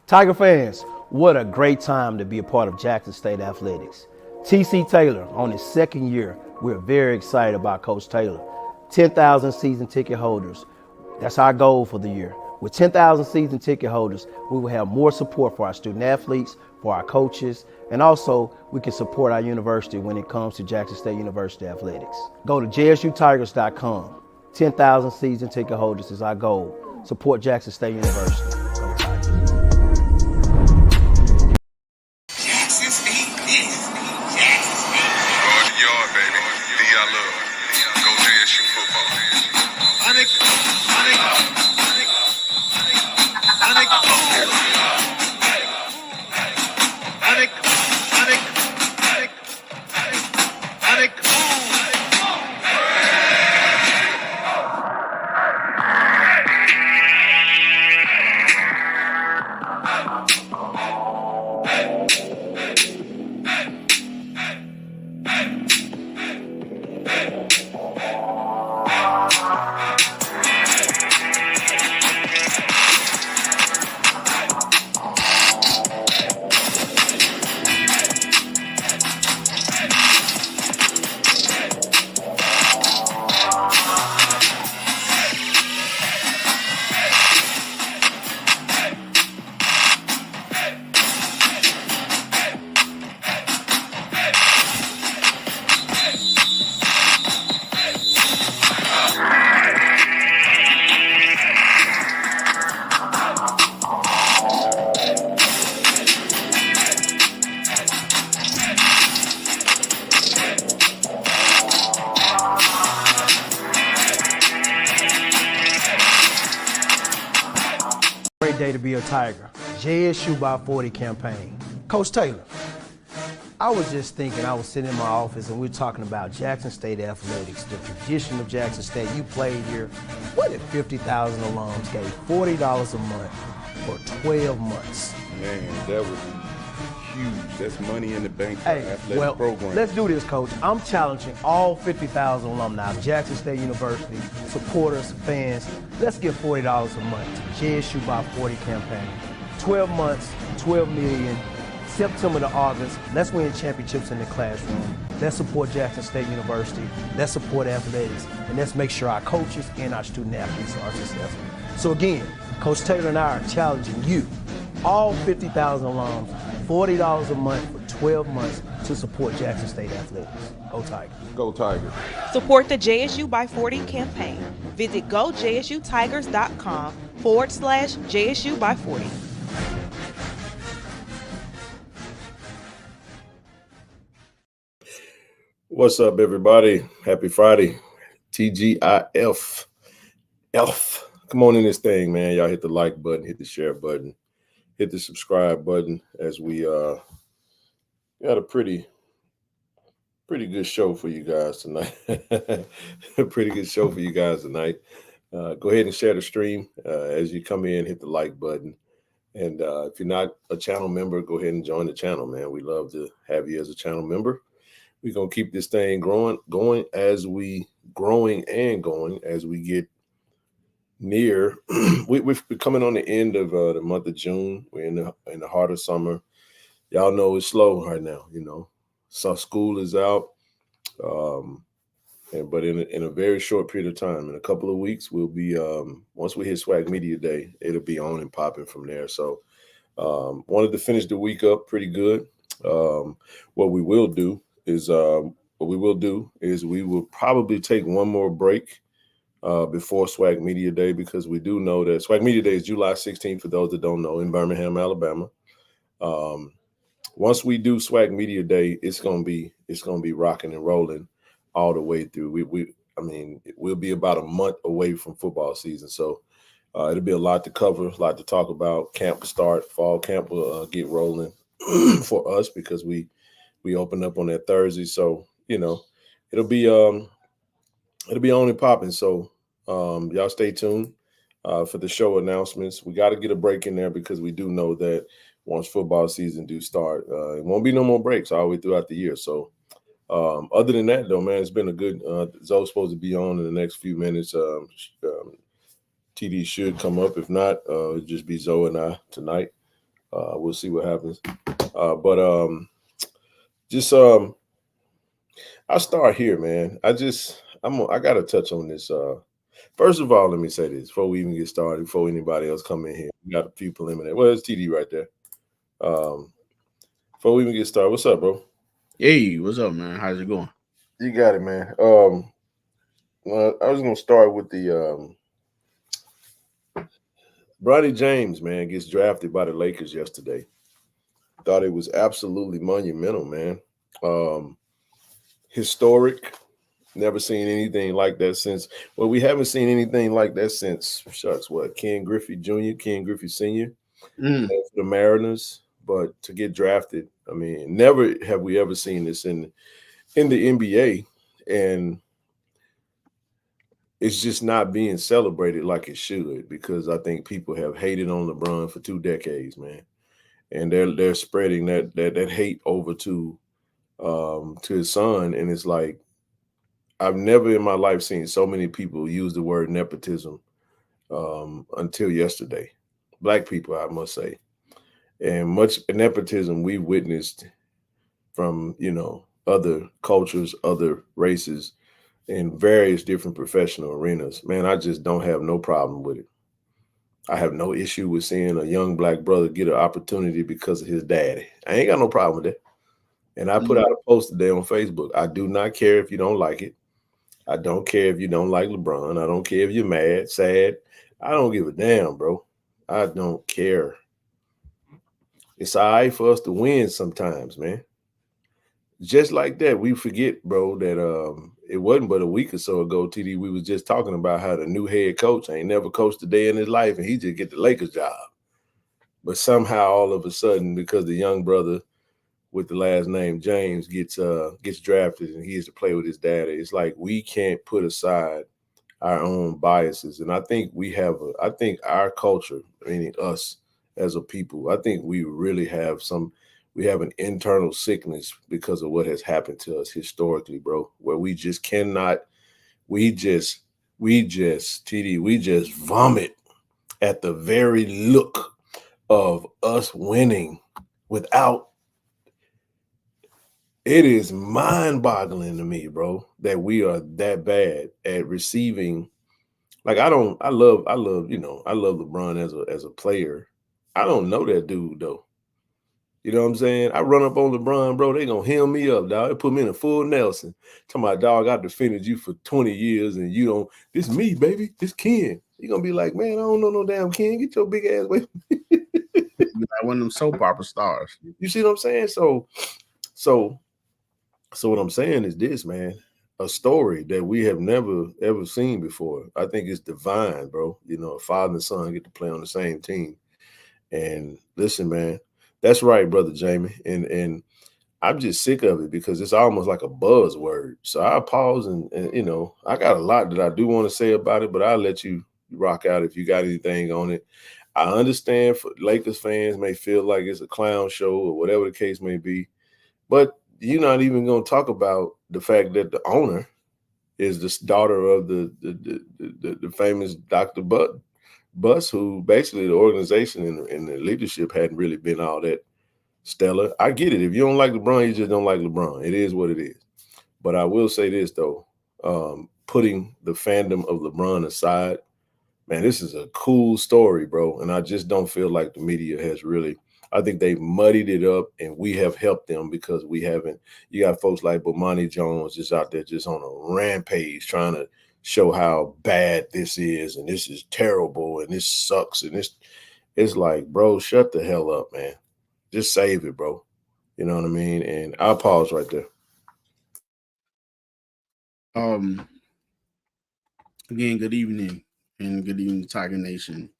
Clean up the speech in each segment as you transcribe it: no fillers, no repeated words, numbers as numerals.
Tiger fans, what a great time to be a part of Jackson State Athletics. TC Taylor on his second year. We're very excited about Coach Taylor. 10,000 season ticket holders. That's our goal for the year. With 10,000 season ticket holders, we will have more support for our student athletes, for our coaches, and also we can support our university when it comes to Jackson State University athletics. Go to JSUTigers.com. 10,000 season ticket holders is our goal. Support Jackson State University. Go Tigers. Jackson State this. Jackson State. Go in the yard, baby. D.I. love. Go JSU football. Great day to be a Tiger. JSU by 40 campaign. Coach Taylor, I was just thinking, I was sitting in my office and we were talking about Jackson State athletics, the tradition of Jackson State. You played here. What if 50,000 alums gave $40 a month for 12 months? Man, that would be huge. That's money in the bank for athletic program. Let's do this, Coach. I'm challenging all 50,000 alumni of Jackson State University, supporters, fans. Let's give $40 a month to JSU by 40 campaign. 12 months, 12 million. September to August, let's win championships in the classroom. Let's support Jackson State University. Let's support athletics. And let's make sure our coaches and our student athletes are successful. So again, Coach Taylor and I are challenging you, all 50,000 alums, $40 a month for 12 months to support Jackson State athletics. Go Tigers. Go Tigers. Support the JSU by 40 campaign. Visit gojsutigers.com/JSU by 40. What's up, everybody? Happy Friday. TGIF. Elf. Come on in this thing, man. Y'all hit the like button, hit the share button, hit the subscribe button as we got a pretty good show for you guys tonight. A pretty good show for you guys tonight. Go ahead and share the stream as you come in, hit the like button. And if you're not a channel member, go ahead and join the channel, man. We love to have you as a channel member. We're going to keep this thing going as we get near. We're coming on the end of the month of June. We're in the heart of summer. Y'all know it's slow right now, you know. So school is out. But in a very short period of time, in a couple of weeks, we'll be, once we hit SWAC Media Day, it'll be on and popping from there. So wanted to finish the week up pretty good. What we will do is we will probably take one more break before SWAC Media Day, because we do know that SWAC Media Day is July 16th, for those that don't know, in Birmingham, Alabama. Once we do SWAC Media Day, it's gonna be rocking and rolling all the way through. We'll be about a month away from football season, so it'll be a lot to cover, a lot to talk about. Camp will start, fall camp will get rolling for us because we open up on that Thursday, so you know it'll be on and popping. So y'all stay tuned for the show announcements. We got to get a break in there because we do know that once football season do start, it won't be no more breaks all the way throughout the year. So other than that, though, man, it's been a good. Zoe's supposed to be on in the next few minutes. TD should come up. If not, it'll just be Zoe and I tonight. We'll see what happens. I'll start here, man. I got to touch on this. First of all, let me say this before we even get started, before anybody else come in here. We got a few preliminary. Well, it's TD right there. Before we even get started, what's up, bro? Hey, what's up, man? How's it going? You got it, man. Well, I was gonna start with the Bronny James, man, gets drafted by the Lakers yesterday. Thought it was absolutely monumental, man. Historic. Never seen anything like that since. Well, we haven't seen anything like that since. Shucks, what? Ken Griffey Jr., Ken Griffey Sr. For the Mariners. But to get drafted, I mean, never have we ever seen this in the NBA, and it's just not being celebrated like it should, because I think people have hated on LeBron for 2 decades, man, and they're spreading that hate over to his son, and it's like I've never in my life seen so many people use the word nepotism until yesterday. Black people, I must say. And much nepotism we witnessed from, other cultures, other races, in various different professional arenas. Man, I just don't have no problem with it. I have no issue with seeing a young black brother get an opportunity because of his daddy. I ain't got no problem with that. And I put out a post today on Facebook. I do not care if you don't like it. I don't care if you don't like LeBron. I don't care if you're mad, sad. I don't give a damn, bro. I don't care. It's all right for us to win sometimes, man. Just like that, we forget, bro, that it wasn't but a week or so ago, TD, we was just talking about how the new head coach ain't never coached a day in his life, and he just get the Lakers job. But somehow, all of a sudden, because the young brother with the last name James gets drafted and he has to play with his daddy, it's like we can't put aside our own biases. And I think I think our culture, meaning us as a people, I think we really have an internal sickness because of what has happened to us historically, bro, where we just cannot, we just vomit at the very look of us winning without. It is mind-boggling to me, bro, that we are that bad at receiving. Like, I love LeBron as a player. I don't know that dude though. You know what I'm saying? I run up on LeBron, bro. They gonna hem me up, dog. They put me in a full Nelson. Tell my dog, I defended you for 20 years, and you don't. This me, baby. This Ken. You gonna be like, man, I don't know no damn Ken. Get your big ass away from me. Like one of them soap opera stars. You see what I'm saying? So what I'm saying is this, man. A story that we have never ever seen before. I think it's divine, bro. A father and son get to play on the same team. And listen, man. That's right, brother Jamie. And I'm just sick of it because it's almost like a buzzword. So I'll pause and I got a lot that I do want to say about it, but I'll let you rock out if you got anything on it. I understand for Lakers fans may feel like it's a clown show or whatever the case may be, but you're not even going to talk about the fact that the owner is the daughter of the famous Dr. Bus, who basically the organization and the leadership hadn't really been all that stellar. I get it. If you don't like LeBron, you just don't like LeBron. It is what it is. But I will say this, though. Putting the fandom of LeBron aside, man, this is a cool story, bro. And I just don't feel like the media has really. I think they've muddied it up, and we have helped them because we haven't. You got folks like Bronny James just out there just on a rampage trying to show how bad this is, and this is terrible, and this sucks, and it's like, bro, shut the hell up, man. Just save it, bro. You know what I mean? And I'll pause right there. Again, good evening, and good evening, Tiger Nation.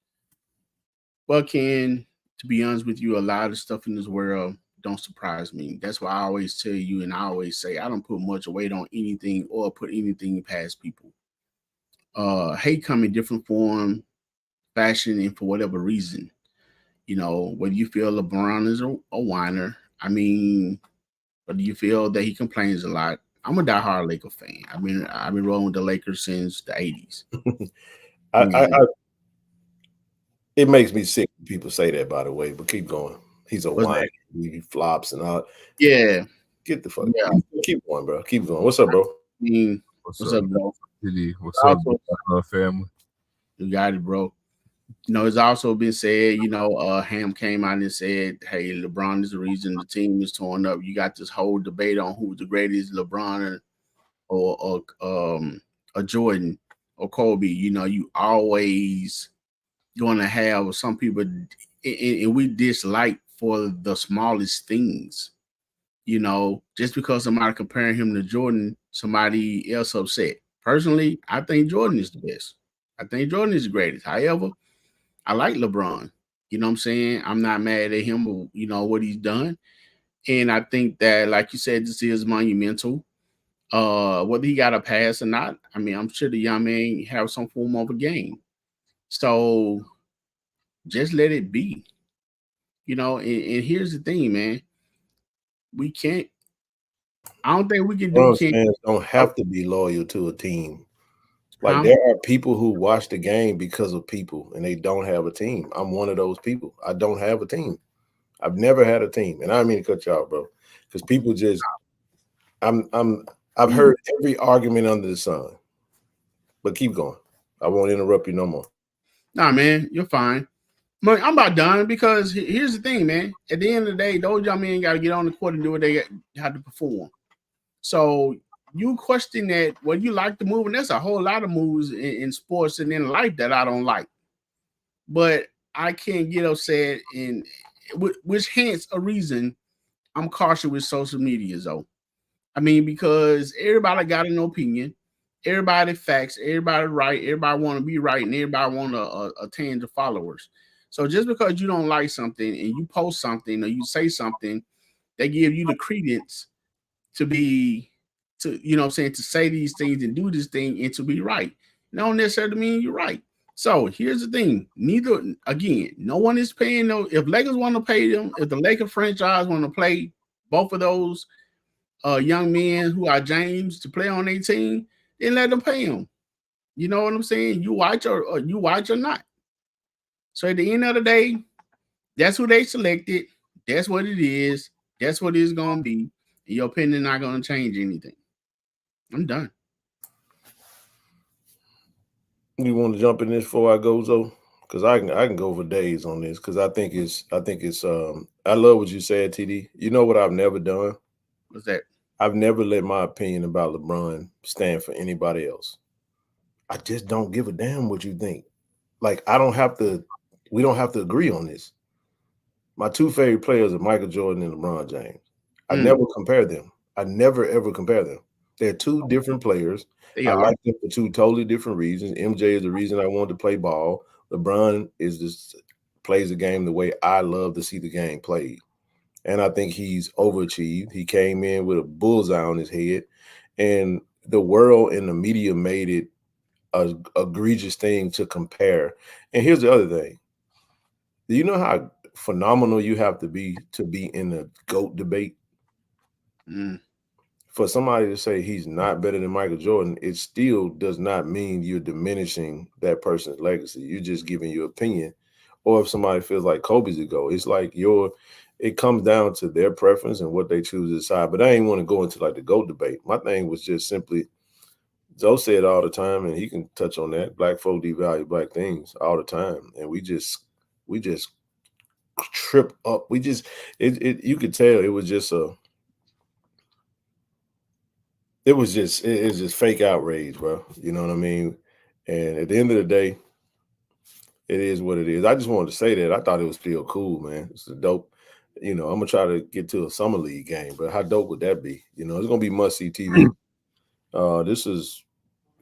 Well, Ken, to be honest with you, a lot of stuff in this world don't surprise me. That's why I always tell you, and I always say, I don't put much weight on anything or put anything past people. Hate come in different form, fashion, and for whatever reason. Whether you feel LeBron is a whiner, whether you feel that he complains a lot. I'm a diehard Laker fan. I've been rolling with the Lakers since the 80s. It makes me sick when people say that, by the way, but keep going. He's a What's whine. that? He flops and all. Yeah. Get the fuck. Yeah. Keep going, bro. Keep going. What's up, bro? I mean, What's what's up, up, bro? TD? What's up, family? You got it, bro. You know, it's also been said, you know, Ham came out and said, hey, LeBron is the reason the team is torn up. You got this whole debate on who's the greatest, LeBron or Jordan or Kobe. You know, you always going to have some people, and we dislike for the smallest things. You know, just because somebody comparing him to Jordan, somebody else upset. Personally, I think Jordan is the best. I think Jordan is the greatest. However, I like LeBron. You know what I'm saying? I'm not mad at him, but you know what he's done. And I think that, like you said, this is monumental. Whether he got a pass or not, I mean, I'm sure the young man have some form of a game. So just let it be. You know, and here's the thing, man. We can't. I don't think we can do. Fans don't have to be loyal to a team. Like, Huh? there are people who watch the game because of people, and they don't have a team. I'm one of those people. I don't have a team. I've never had a team, and I don't mean to cut you out, bro, because people just. I've heard every argument under the sun, but keep going. I won't interrupt you no more. Nah, man, you're fine. But I'm about done because here's the thing, man. At the end of the day, those young men got to get on the court and do what they have to perform. So you question that, well, you like the move, and there's a whole lot of moves in sports and in life that I don't like. But I can't get upset, and which hence a reason I'm cautious with social media, though. I mean, because everybody got an opinion, everybody facts, everybody right, everybody want to be right, and everybody want to attain the followers. So just because you don't like something and you post something or you say something, they give you the credence to be, to, you know what I'm saying, to say these things and do this thing and to be right. It don't necessarily mean you're right. So here's the thing. No one is paying no. If Lakers want to pay them, if the Lakers franchise want to play both of those young men who are James to play on their team, then let them pay them. You know what I'm saying? You watch or not. So at the end of the day, that's who they selected. That's what it is. That's what it's gonna be. And your opinion not gonna change anything. I'm done. You want to jump in this before I go, Zoe? Because I can go for days on this, because I think it's I love what you said, TD. You know what I've never done? What's that? I've never let my opinion about LeBron stand for anybody else. I just don't give a damn what you think. Like, we don't have to agree on this. My two favorite players are Michael Jordan and LeBron James. I never compare them. I never, ever compare them. They're two different players. I like them for two totally different reasons. MJ is the reason I wanted to play ball. LeBron plays the game the way I love to see the game played. And I think he's overachieved. He came in with a bullseye on his head, and the world and the media made it an egregious thing to compare. And here's the other thing. Do you know how phenomenal you have to be in the GOAT debate? For somebody to say he's not better than Michael Jordan, it still does not mean you're diminishing that person's legacy. You're just giving your opinion. Or if somebody feels like Kobe's a GOAT, it's like it comes down to their preference and what they choose to decide. But I ain't want to go into like the GOAT debate. My thing was just simply, Zoe said all the time, and he can touch on that, black folk devalue black things all the time. And we just trip up. You could tell it was just it's just fake outrage, bro. You know what I mean? And at the end of the day, it is what it is. I just wanted to say that. I thought it was still cool, man. It's a dope. You know, I'm gonna try to get to a summer league game, but how dope would that be? You know, it's gonna be must-see TV. This is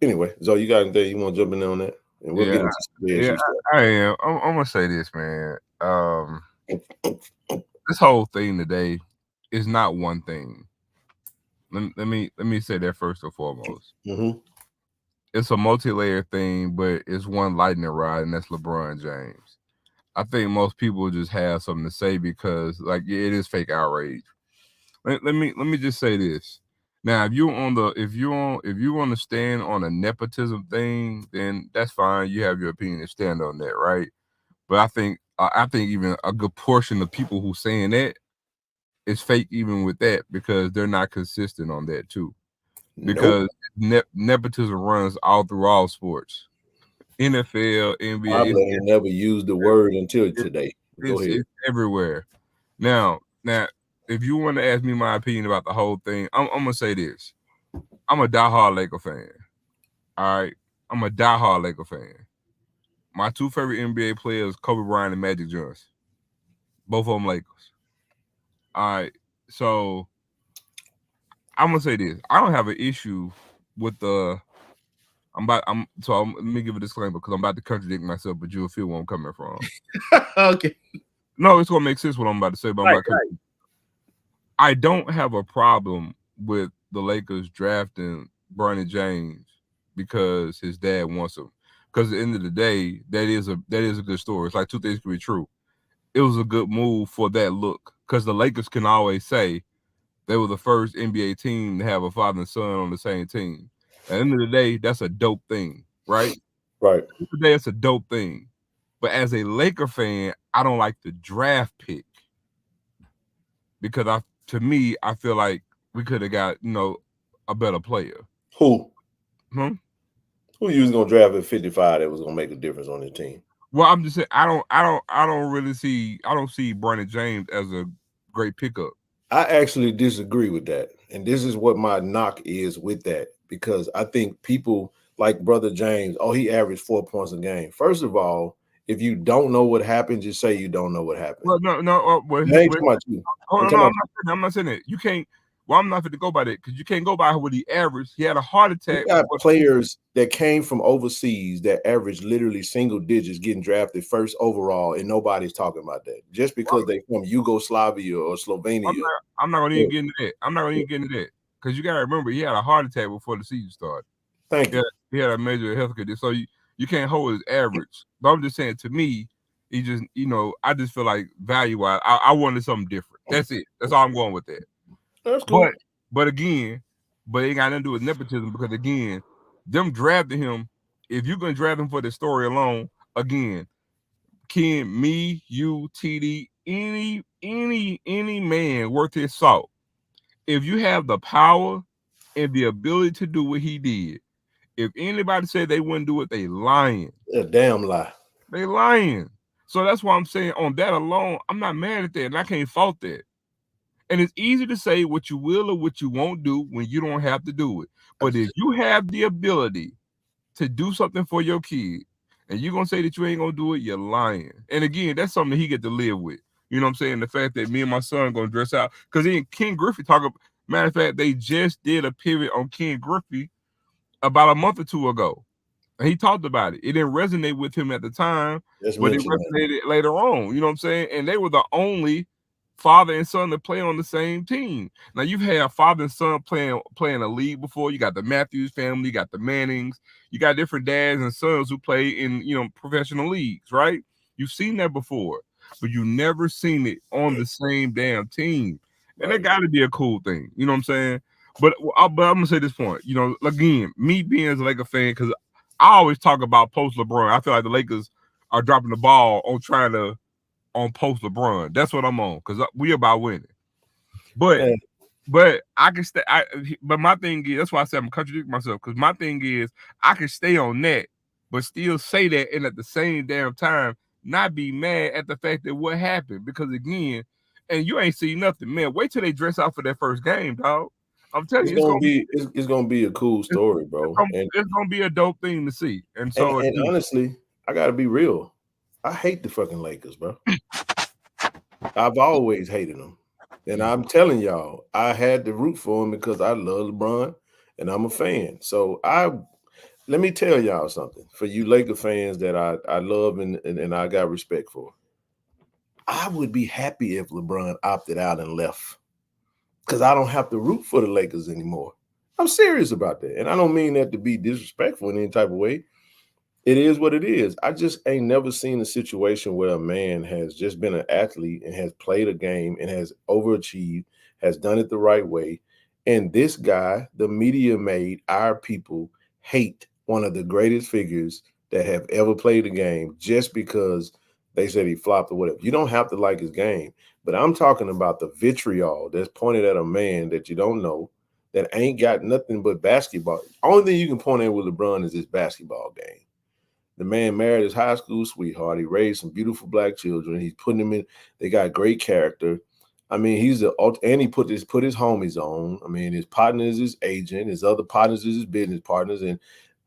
anyway. So you got anything you want to jump in on that? And we'll get into the issue stuff. I am. I'm gonna say this, man. This whole thing today is not one thing. Let me say that first and foremost. It's a multi-layered thing, but it's one lightning rod, and that's LeBron James. I think most people just have something to say because, like, it is fake outrage. Let me just say this. Now, if you want to stand on a nepotism thing, then that's fine. You have your opinion to stand on that, right? But I think I think even a good portion of people who saying that is fake even with that, because they're not consistent on that too. Because nepotism runs all through all sports. NFL, NBA. I never used the word until today. Go ahead. It's everywhere. Now, if you want to ask me my opinion about the whole thing, I'm gonna say this. I'm a diehard Laker fan. All right. I'm a diehard Laker fan. My two favorite NBA players, Kobe Bryant and Magic Johnson. Both of them Lakers. All right. So I'm gonna say this. I don't have an issue with the let me give a disclaimer because I'm about to contradict myself, but you'll feel where I'm coming from. Okay. No, it's gonna make sense what I'm about to say, but I don't have a problem with the Lakers drafting Bronny James because his dad wants him. Because at the end of the day, that is a good story. It's like two things can be true. It was a good move for that look, because the Lakers can always say they were the first NBA team to have a father and son on the same team. At the end of the day, that's a dope thing, right? Right. Today, it's a dope thing. But as a Laker fan, I don't like the draft pick, because to me, I feel like we could have got, a better player. Who? Hmm? Who you was gonna draft at 55 that was gonna make a difference on the team? Well, I'm just saying I don't see Bronny James as a great pickup. I actually disagree with that. And this is what my knock is with that, because I think people like Brother James, he averaged 4 points a game. First of all, if you don't know what happened, just say you don't know what happened. Well, no. I'm not saying that. You can't. Well, I'm not going to go by that, because you can't go by what he averaged. He had a heart attack. We got players that came from overseas that averaged literally single digits getting drafted first overall, and nobody's talking about that. Just because they from Yugoslavia or Slovenia. I'm not going to even get into that. I'm not going to even get into that, because you got to remember he had a heart attack before the season started. Thank you. He had a major health condition, so you can't hold his average. But I'm just saying, to me, he just, I just feel like value-wise, I wanted something different. That's it. That's all I'm going with that. That's cool. But it ain't got nothing to do with nepotism, because again, them drafting him, if you're gonna draft him for the story alone, again, Ken, me, you, TD, any man worth his salt, if you have the power and the ability to do what he did, if anybody said they wouldn't do it, they lying. A damn lie. They lying. So that's why I'm saying, on that alone, I'm not mad at that, and I can't fault that. And it's easy to say what you will or what you won't do when you don't have to do it. But if you have the ability to do something for your kid, and you're going to say that you ain't going to do it, you're lying. And again, that's something that he get to live with. You know what I'm saying? The fact that me and my son going to dress out. Because Ken Griffey matter of fact, they just did a pivot on Ken Griffey about a month or two ago. And he talked about it. It didn't resonate with him at the time, but it resonated later on. You know what I'm saying? And they were the only father and son to play on the same team. Now you've had father and son playing a league before. You got the Matthews family, you got the Mannings, you got different dads and sons who play in professional leagues, right? You've seen that before, but you never seen it on the same damn team. And that got to be a cool thing. You know what I'm saying? But I'm gonna say this point. Again, me being as a Laker fan, because I always talk about post LeBron. I feel like the Lakers are dropping the ball on post LeBron. That's what I'm on, because we about winning. But I can stay. But my thing is, that's why I said I'm contradicting myself, because my thing is I can stay on that, but still say that, and at the same damn time not be mad at the fact that what happened. Because again, and you ain't seen nothing, man. Wait till they dress out for their first game, dog. I'm telling you, it's gonna be a cool story, bro. It's gonna be a dope thing to see. And so, and honestly, I gotta be real. I hate the fucking Lakers, bro. I've always hated them. And I'm telling y'all, I had to root for him because I love LeBron and I'm a fan. So let me tell y'all something. For you Laker fans that I love and I got respect for, I would be happy if LeBron opted out and left, because I don't have to root for the Lakers anymore. I'm serious about that. And I don't mean that to be disrespectful in any type of way. It is what it is. I just ain't never seen a situation where a man has just been an athlete and has played a game and has overachieved, has done it the right way. And this guy, the media made our people hate one of the greatest figures that have ever played a game just because they said he flopped or whatever. You don't have to like his game, but I'm talking about the vitriol that's pointed at a man that you don't know, that ain't got nothing but basketball. Only thing you can point at with LeBron is his basketball game. The man married his high school sweetheart. He raised some beautiful black children. He's putting them in. They got great character. I mean, and he put his homies on. I mean, his partner is his agent. His other partners is his business partners, and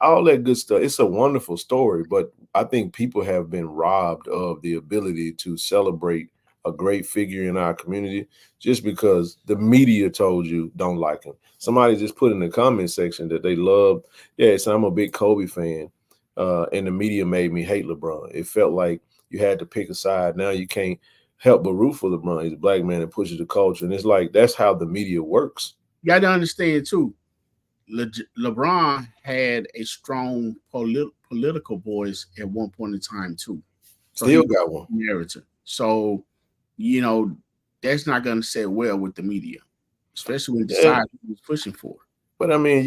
all that good stuff. It's a wonderful story, but I think people have been robbed of the ability to celebrate a great figure in our community just because the media told you don't like him. Somebody just put in the comment section that they love. Yeah, so I'm a big Kobe fan, and the media made me hate LeBron. It felt like you had to pick a side. Now you can't help but root for LeBron. He's a black man that pushes the culture, and it's like that's how the media works. You got to understand too. LeBron had a strong political voice at one point in time too. So Still got one narrative. So, you know, that's not going to sit well with the media, especially when the side he was pushing for. But I mean,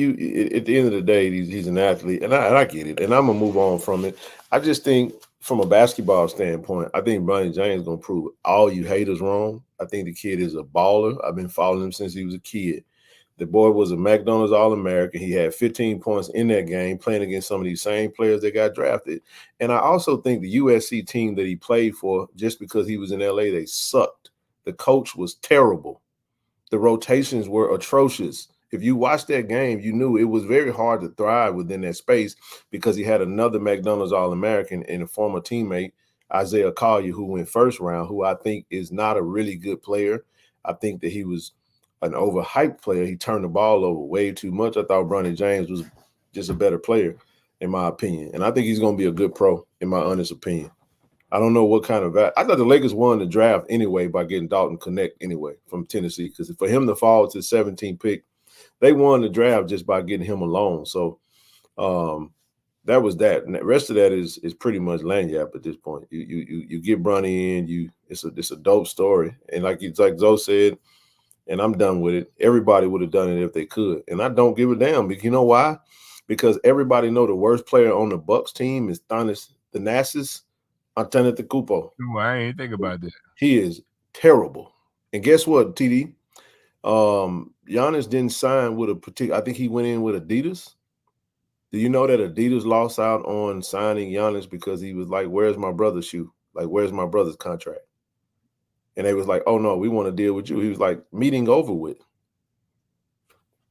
at the end of the day, he's an athlete, and I get it, and I'm gonna move on from it. I just think, from a basketball standpoint, I think Bronny James gonna prove all you haters wrong. I think the kid is a baller. I've been following him since he was a kid. The boy was a McDonald's All-American. He had 15 points in that game playing against some of these same players that got drafted. And I also think the USC team that he played for, just because he was in LA, they sucked. The coach was terrible. The rotations were atrocious. If you watched that game, you knew it was very hard to thrive within that space because he had another McDonald's All-American and a former teammate, Isaiah Collier, who went first round, who I think is not a really good player. I think that he was an overhyped player. He turned the ball over way too much. I thought Bronny James was just a better player, in my opinion. And I think he's going to be a good pro, in my honest opinion. I don't know what kind of I thought the Lakers won the draft anyway by getting Dalton Connect anyway from Tennessee, because for him to fall to the 17th pick, they won the draft just by getting him alone. So that was that. And the rest of that is pretty much lanyard at this point. You get Bronny in, it's a dope story. And like Zoe said, and I'm done with it. Everybody would have done it if they could. And I don't give a damn. Because you know why? Because everybody know the worst player on the Bucks team is Thanasis Antetokounmpo. I ain't think about that. He is terrible. And guess what, TD? Giannis didn't sign with a particular. I think he went in with Adidas. Do you know that Adidas lost out on signing Giannis because he was like, "Where's my brother's shoe? Like, where's my brother's contract?" And they was like, "Oh no, we want to deal with you." He was like, "Meeting over with."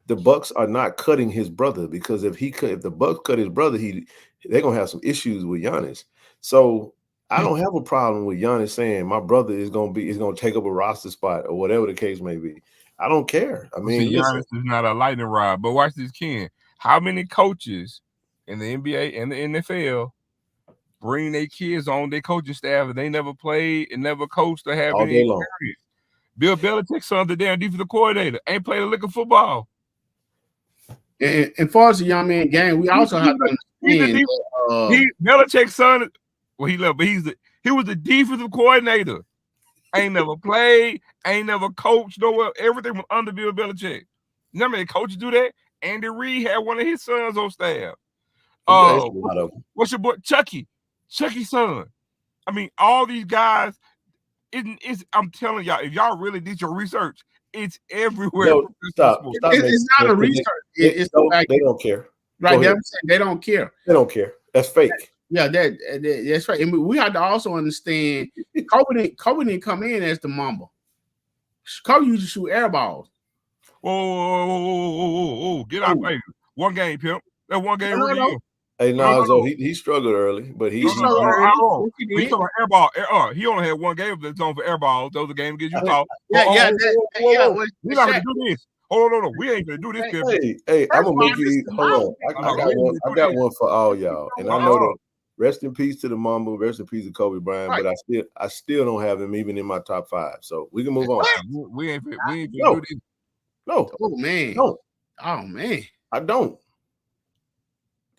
The Bucks are not cutting his brother, because if the Bucks cut his brother, they're gonna have some issues with Giannis. So I don't have a problem with Giannis saying my brother is gonna take up a roster spot or whatever the case may be. I don't care. I mean, Giannis is not a lightning rod, but watch this, Ken. How many coaches in the NBA and the NFL bring their kids on their coaching staff and they never played and never coached or have any experience? Bill Belichick's son, the damn defensive coordinator, ain't played a lick of football. And as far as the young man game, we also have to understand Belichick's son. Well, he left, but he was the defensive coordinator. Ain't never played, ain't never coached nowhere. Everything was under Bill Belichick. You know how many coaches do that? Andy Reid had one of his sons on staff. What's your boy Chucky's son? I mean, all these guys. I'm telling y'all, if y'all really did your research, it's everywhere. No, stop. It's not a research. They don't care. Right? They don't care. They don't care. That's fake. Yeah, that's right. And we have to also understand Kobe didn't come in as the Mamba. Kobe used to shoot air balls. Whoa. Get out, baby. One game, pimp. That one game. No. Hey, so he struggled early, but he struggled early. He saw an air ball. He only had one game that's on for air balls. Those are the game against Utah. We're not gonna do this. Hold on, we ain't gonna do this. Hey, I'm gonna make you. Hold on. I got one for all y'all, and I know that. Rest in peace to the Mamba. Rest in peace to Kobe Bryant. Right. But I still don't have him even in my top 5. So we can move on. We ain't no. do this. No. Oh man. No. Oh man. I don't.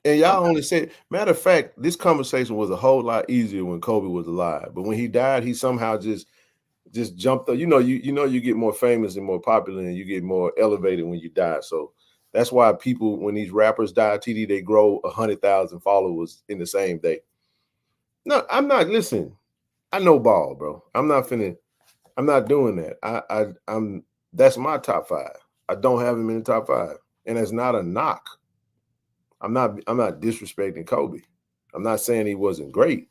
And y'all only said, matter of fact, this conversation was a whole lot easier when Kobe was alive. But when he died, he somehow just jumped up. You get more famous and more popular, and you get more elevated when you die. So that's why people, when these rappers die, TD, they grow 100,000 followers in the same day. No, I'm not. Listen, I know ball, bro. I'm not doing that. I'm that's my top 5. I don't have him in the top 5. And it's not a knock. I'm not disrespecting Kobe. I'm not saying he wasn't great,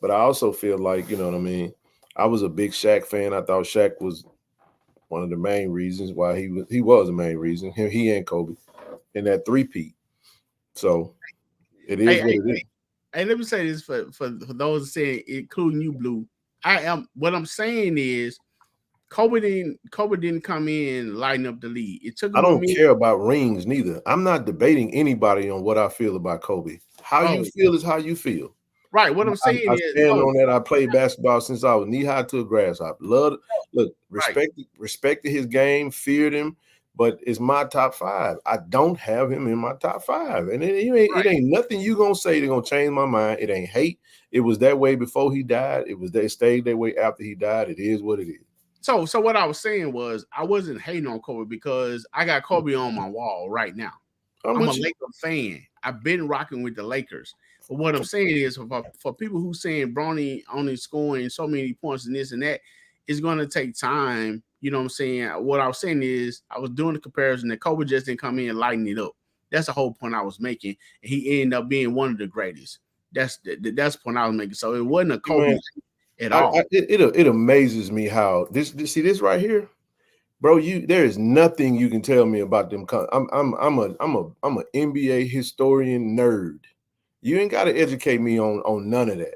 but I also feel like, you know what I mean? I was a big Shaq fan. I thought Shaq was one of the main reasons why he was the main reason. He and Kobe in that three-peat. So it is what it is. Hey, let me say this for those saying, including you, Blue. What I'm saying is Kobe didn't come in lighting up the lead. It took him. I don't care about rings neither. I'm not debating anybody on what I feel about Kobe. How you feel is how you feel. Right. What I'm saying I is, stand on that. I played basketball since I was knee high to a grasshopper. Respected his game, feared him, but it's my top 5. I don't have him in my top 5, and it ain't nothing you gonna say that's gonna change my mind. It ain't hate. It was that way before he died. It stayed that way after he died. It is what it is. So what I was saying was I wasn't hating on Kobe because I got Kobe on my wall right now. I'm a Laker fan. I've been rocking with the Lakers. But what I'm saying is for people who saying Bronny only scoring so many points and this and that, it's going to take time. You know what I'm saying? What I was saying is I was doing the comparison that Kobe just didn't come in and lighten it up. That's the whole point I was making. And he ended up being one of the greatest. That's the point I was making. So it wasn't a Kobe at all. It amazes me how this right here, bro. There is nothing you can tell me about them. I'm an NBA historian nerd. You ain't got to educate me on none of that.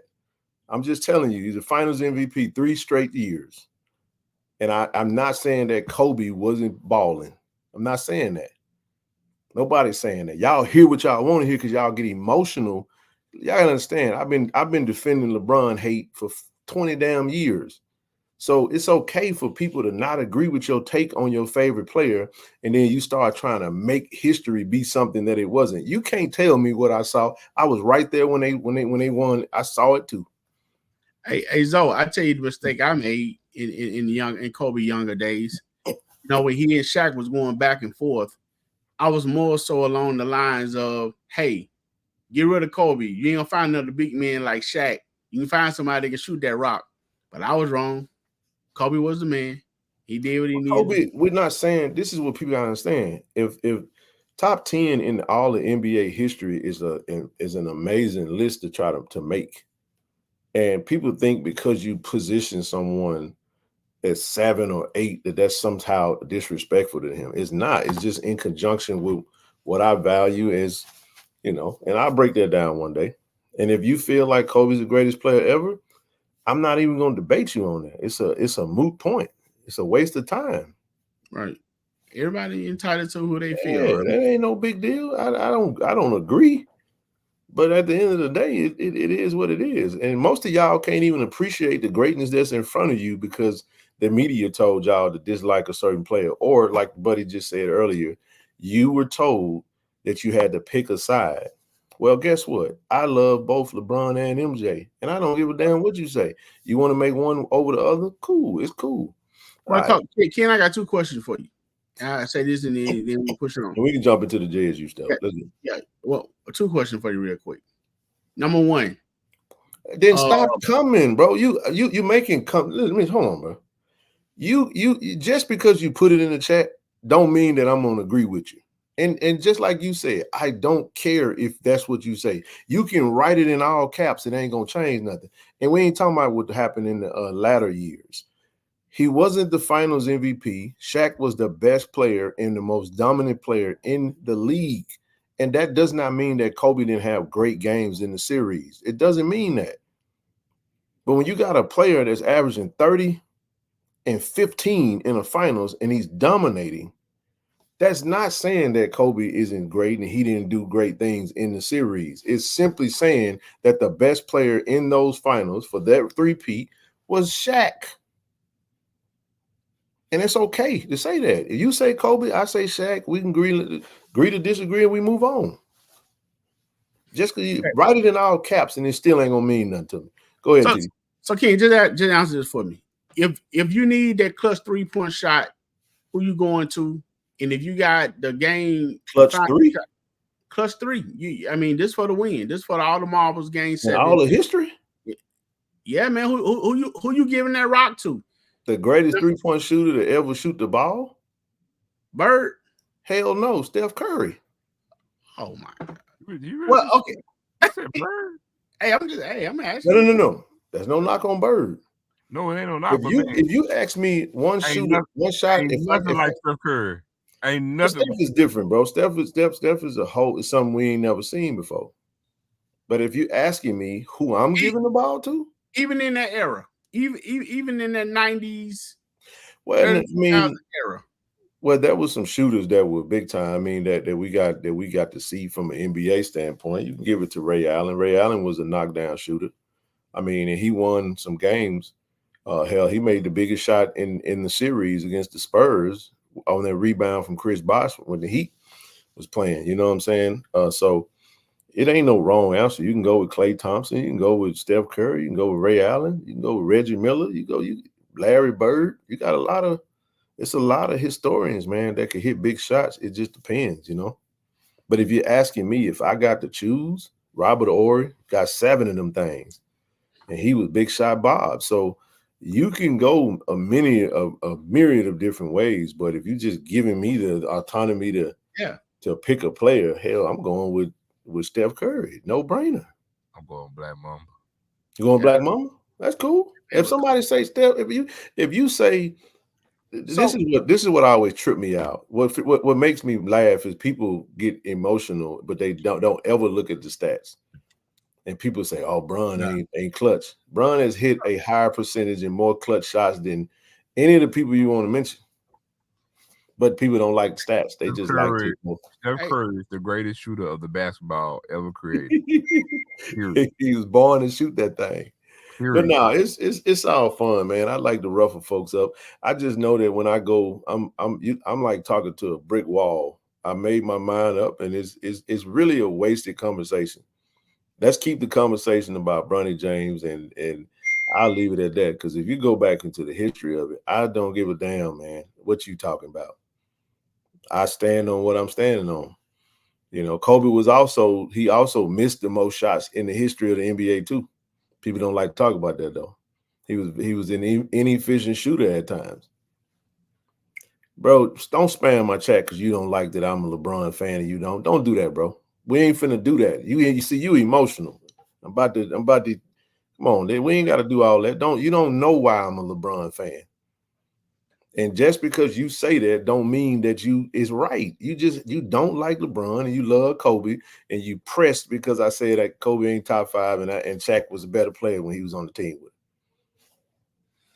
I'm just telling you, he's a Finals MVP 3 straight years, and I'm not saying that Kobe wasn't balling. I'm not saying that. Nobody's saying that. Y'all hear what y'all want to hear because y'all get emotional. Y'all gotta understand. I've been defending LeBron hate for 20 damn years. So it's okay for people to not agree with your take on your favorite player, and then you start trying to make history be something that it wasn't. You can't tell me what I saw. I was right there when they won. I saw it too. Hey Zoe, I tell you the mistake I made in Kobe younger days. You know, when he and Shaq was going back and forth, I was more so along the lines of, hey, get rid of Kobe. You ain't gonna find another big man like Shaq. You can find somebody that can shoot that rock. But I was wrong. Kobe was the man. He did what he needed. Kobe, we're not saying this is what people gotta understand. If top 10 in all the NBA history is an amazing list to try to make. And people think because you position someone at 7 or 8 that's somehow disrespectful to him. It's not. It's just in conjunction with what I value as, you know, and I'll break that down one day. And if you feel like Kobe's the greatest player ever, I'm not even going to debate you on that. It's a moot point. It's a waste of time. Right. Everybody entitled to who they feel. Yeah, that ain't no big deal. I don't agree. But at the end of the day, it is what it is. And most of y'all can't even appreciate the greatness that's in front of you because the media told y'all to dislike a certain player. Or like Buddy just said earlier, you were told that you had to pick a side. Well, guess what? I love both LeBron and MJ, and I don't give a damn what you say. You want to make one over the other? Cool. It's cool. Well, Ken, I got 2 questions for you. I say this and then we'll push it on. And we can jump into the JSU stuff. Yeah. Well, 2 questions for you real quick. Number 1. Then stop coming, bro. You making come. Let me hold on, bro. You just because you put it in the chat don't mean that I'm gonna agree with you. And just like you said, I don't care if that's what you say. You can write it in all caps. It ain't gonna change nothing. And we ain't talking about what happened in the latter years. He wasn't the Finals MVP. Shaq was the best player and the most dominant player in the league. And that does not mean that Kobe didn't have great games in the series. It doesn't mean that. But when you got a player that's averaging 30 and 15 in the finals and he's dominating, that's not saying that Kobe isn't great and he didn't do great things in the series. It's simply saying that the best player in those finals for that three-peat was Shaq. And it's okay to say that. If you say Kobe, I say Shaq, we can agree to disagree and we move on. Just because you write it in all caps and it still ain't going to mean nothing to me. Go ahead, T. So Ken, just answer this for me. If you need that clutch 3-point shot, who you going to? And if you got the game clutch 3, I mean, this for the win. This for all the marbles game 7. And all the history. Yeah, man. Who you giving that rock to? The greatest 3-point shooter to ever shoot the ball? Bird? Hell no, Steph Curry. Oh my God. Well, okay. I said Bird. Hey, I'm asking. No. There's no knock on Bird. No, it ain't no knock. If you ask me one shooter, one shot, ain't nothing like Steph Curry. Ain't nothing. Steph is different, bro. Steph is a whole. It's something we ain't never seen before. But if you asking me who I'm giving the ball to, even in that era, even in that 90s, well, I mean, era. Well, there was some shooters that were big time. I mean, that we got to see from an NBA standpoint. You can give it to Ray Allen. Ray Allen was a knockdown shooter. I mean, and he won some games. Hell, he made the biggest shot in the series against the Spurs on that rebound from Chris Bosh when the Heat was playing. You know what I'm saying? So it ain't no wrong answer. You can go with Klay Thompson. You can go with Steph Curry. You can go with Ray Allen. You can go with Reggie Miller. Larry Bird. You got it's a lot of historians, man, that could hit big shots. It just depends, you know. But if you're asking me if I got to choose, Robert Horry got 7 of them things, and he was Big Shot Bob. So you can go a myriad of different ways. But if you're just giving me the autonomy to pick a player, hell, I'm going with Steph Curry. No brainer. I'm going Black Mamba. You going Black Mamba? That's cool. If somebody say Steph, if you say this is what always trip me out. What makes me laugh is people get emotional, but they don't ever look at the stats. And people say, "Oh, Bron ain't clutch." Bron has hit a higher percentage and more clutch shots than any of the people you want to mention. But people don't like stats. They just like to. Steph Curry is the greatest shooter of the basketball ever created. He was born to shoot that thing. But no, it's all fun, man. I like to ruffle folks up. I just know that when I go, I'm like talking to a brick wall. I made my mind up, and it's really a wasted conversation. Let's keep the conversation about Bronny James, and I'll leave it at that. Because if you go back into the history of it, I don't give a damn, man, what you talking about. I stand on what I'm standing on. You know, Kobe also missed the most shots in the history of the NBA too. People don't like to talk about that though. He was an inefficient shooter at times. Bro, don't spam my chat because you don't like that I'm a LeBron fan and you don't. Don't do that, bro. We ain't finna do that. You see, you emotional. I'm about to come on, we ain't got to do all that. You don't know why I'm a LeBron fan. And just because you say that don't mean that is right. You don't like LeBron and you love Kobe and you pressed because I said that Kobe ain't top 5 and Shaq was a better player when he was on the team with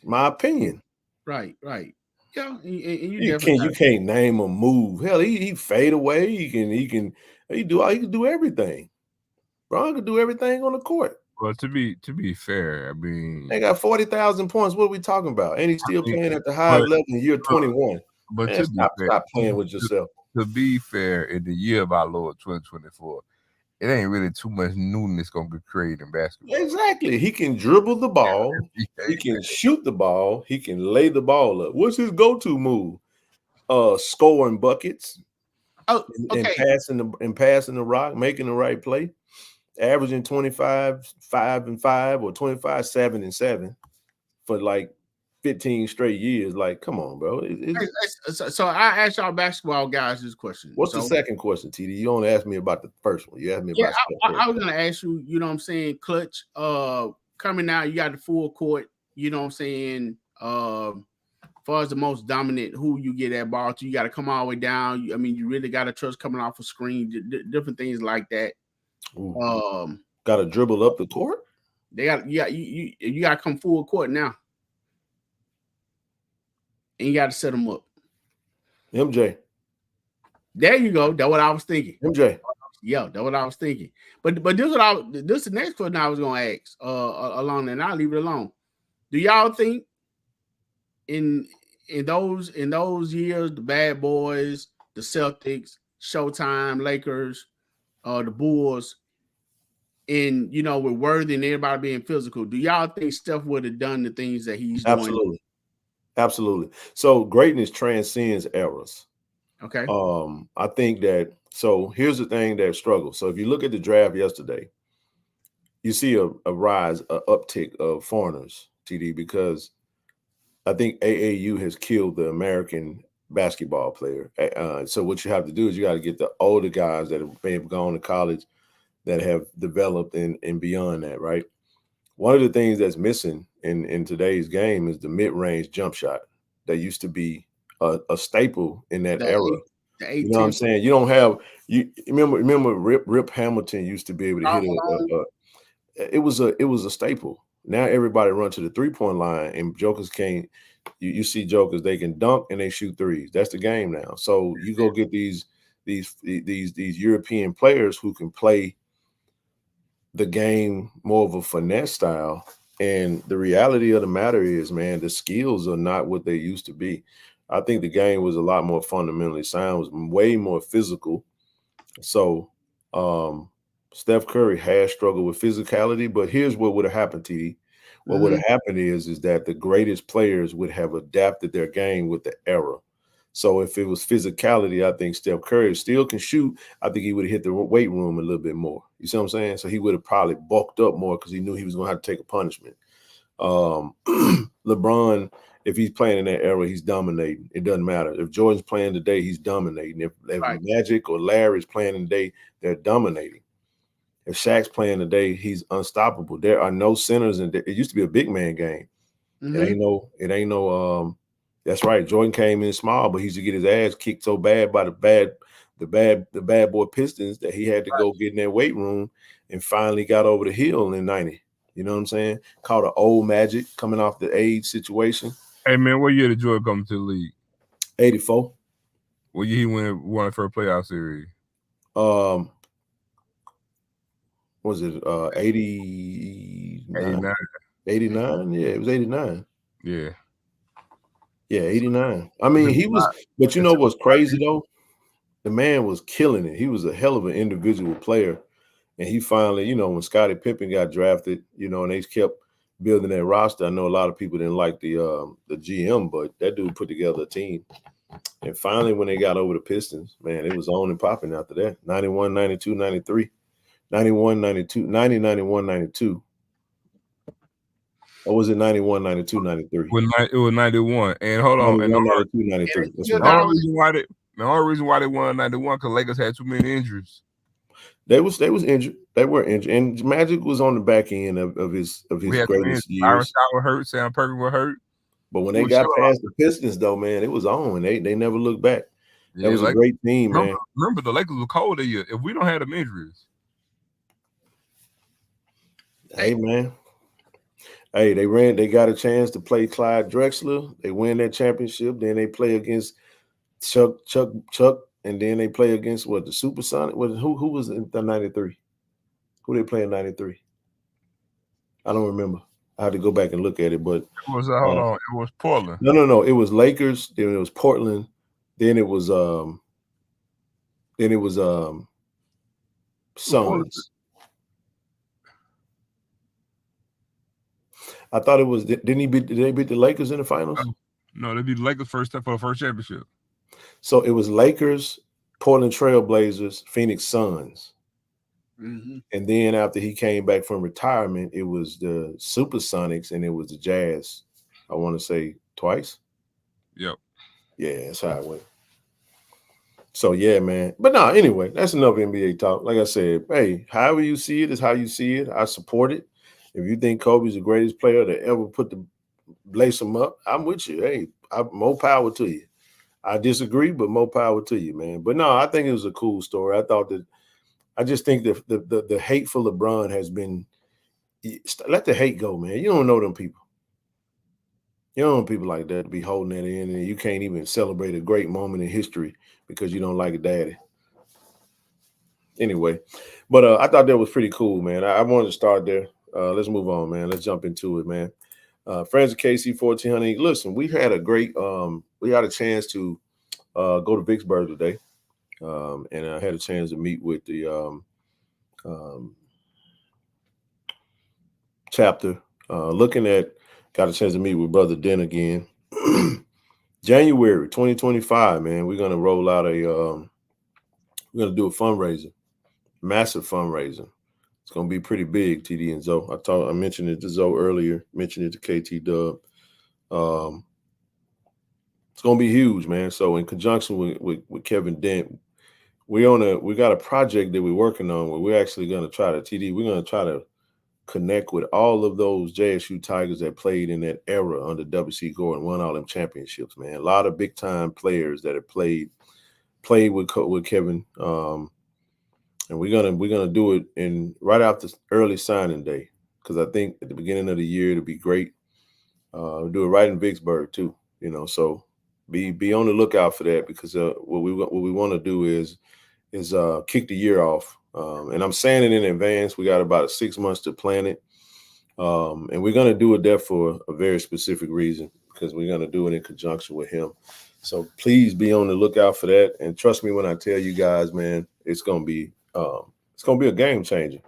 him. My opinion. Right. Yeah, and you can't name a move. Hell, he fade away. He can do everything. Bron can do everything on the court. Well, to be fair, I mean, they got 40,000 points. What are we talking about? And he's still playing at the highest level in year 21. But man, stop playing with yourself. To be fair, in the year of our Lord 2024, it ain't really too much newness gonna be created in basketball. Exactly. He can dribble the ball. He can shoot the ball. He can lay the ball up. What's his go-to move? Scoring buckets. Oh, okay. And passing the rock, making the right play. Averaging 25, 5 and 5 or 25, 7 and 7 for like 15 straight years. Like, come on, bro. So I asked y'all basketball guys this question. What's the second question, TD? You only asked me about the first one. You asked me about I was gonna ask you, you know what I'm saying, clutch, coming out, you got the full court, you know what I'm saying, far as the most dominant, who you get that ball to, you got to come all the way down. You really got to trust coming off a screen, different things like that. Got to dribble up the court. You got to come full court now, and you got to set them up. MJ. There you go. That's what I was thinking. MJ. Yeah, that's what I was thinking. But this is the next question I was gonna ask. Along, and I'll leave it alone. Do y'all think in those years, the Bad Boys, the Celtics, Showtime, Lakers, the Bulls, and with Worthy and everybody being physical, do y'all think Steph would have done the things that he's doing? Absolutely. So greatness transcends eras. Okay. I think that. So here's the thing that struggles. So if you look at the draft yesterday, you see a rise, a uptick of foreigners, TD, because I think AAU has killed the American basketball player. So what you have to do is you got to get the older guys that may have gone to college that have developed and beyond that, right? One of the things that's missing in today's game is the mid-range jump shot that used to be a staple in that era. You know what I'm saying? You don't have you remember Rip Hamilton used to be able to hit it was a staple. Now everybody run to the 3-point line, and jokers can't. You see jokers, they can dunk and they shoot threes. That's the game now. So you go get these European players who can play the game more of a finesse style. And the reality of the matter is, man, the skills are not what they used to be. I think the game was a lot more fundamentally sound, was way more physical. So Steph Curry has struggled with physicality, but here's what would have happened, TD. What would have happened is that the greatest players would have adapted their game with the era. So if it was physicality, I think Steph Curry still can shoot. I think he would have hit the weight room a little bit more. You see what I'm saying? So he would have probably bulked up more because he knew he was going to have to take a punishment. LeBron, if he's playing in that era, he's dominating. It doesn't matter. If Jordan's playing today, he's dominating. If Magic or Larry's playing today, they're dominating. If Shaq's playing today, he's unstoppable. There are no centers, and it used to be a big man game. It ain't no. That's right. Jordan came in small, but he used to get his ass kicked so bad by the bad boy Pistons that he had to go get in that weight room and finally got over the hill in 90. You know what I'm saying? Called an old Magic coming off the age situation. Hey man, what year did Jordan come to the league? 84. What year he won the first playoff series? Was it 89? 89? Yeah, it was 89. Yeah. Yeah, 89. I mean, he was, but you know what's crazy though? The man was killing it. He was a hell of an individual player. And he finally, you know, when Scottie Pippen got drafted, you know, and they kept building that roster. I know a lot of people didn't like the GM, but that dude put together a team. And finally, when they got over the Pistons, man, it was on and popping after that. 91, 92, 93. 91, 92, 90, 91, 92. Or was it 91, 92, 93? It was 91. And hold on. 91, 92, 93. The only reason why they won 91 because Lakers had too many injuries. They was injured. They were injured. And Magic was on the back end of his greatest years. Byron Scott was hurt. Sam Perkins was hurt. But when they got past the Pistons, though, man, it was on. They never looked back. That was a great team, man. Remember, the Lakers were cold that year. If we don't have them injuries. Hey, man. Hey, they got a chance to play Clyde Drexler. They win that championship. Then they play against Chuck, and then they play against the Supersonic? Who was in the 93? Who they play in 93? I don't remember. I had to go back and look at it, but it was hold on. It was Portland. No. It was Lakers. Then it was Portland. Then it was Suns. I thought it was. Did they beat the Lakers in the finals? No, they beat the Lakers for the first championship. So it was Lakers, Portland Trail Blazers, Phoenix Suns. And then after he came back from retirement, it was the Supersonics and it was the Jazz. I want to say twice. Yep. Yeah, that's how it went. So yeah, man. But no, anyway, that's enough NBA talk. Like I said, hey, however you see it is how you see it. I support it. If you think Kobe's the greatest player to ever lace him up, I'm with you. Hey, more power to you. I disagree, but more power to you, man. But no, I think it was a cool story. I just think the hate for LeBron has been, let the hate go, man. You don't know them people. You don't know people like that to be holding that in, and you can't even celebrate a great moment in history because you don't like a daddy. Anyway, but I thought that was pretty cool, man. I wanted to start there. Let's move on, man. Let's jump into it, man. Friends of KC-1400. Listen, we had a great we had a chance to go to Vicksburg today. And I had a chance to meet with the chapter. Got a chance to meet with Brother Den again. January 2025, man. We're gonna roll out we're gonna do a fundraiser, massive fundraiser. It's going to be pretty big, TD and Zoe. I mentioned it to Zoe earlier, mentioned it to KT Dub. It's going to be huge, man. So in conjunction with Kevin Dent, we got a project that we're working on where we're actually going to try to connect with all of those JSU Tigers that played in that era under W.C. Gore and won all them championships, man. A lot of big time players that have played with Kevin. And we're gonna do it right after early signing day, because I think at the beginning of the year it'll be great. We'll do it right in Vicksburg too, So be on the lookout for that, because what we want to do is kick the year off. And I'm saying it in advance. We got about 6 months to plan it, and we're gonna do it there for a very specific reason, because we're gonna do it in conjunction with him. So please be on the lookout for that, and trust me when I tell you guys, man, it's gonna be a game changer.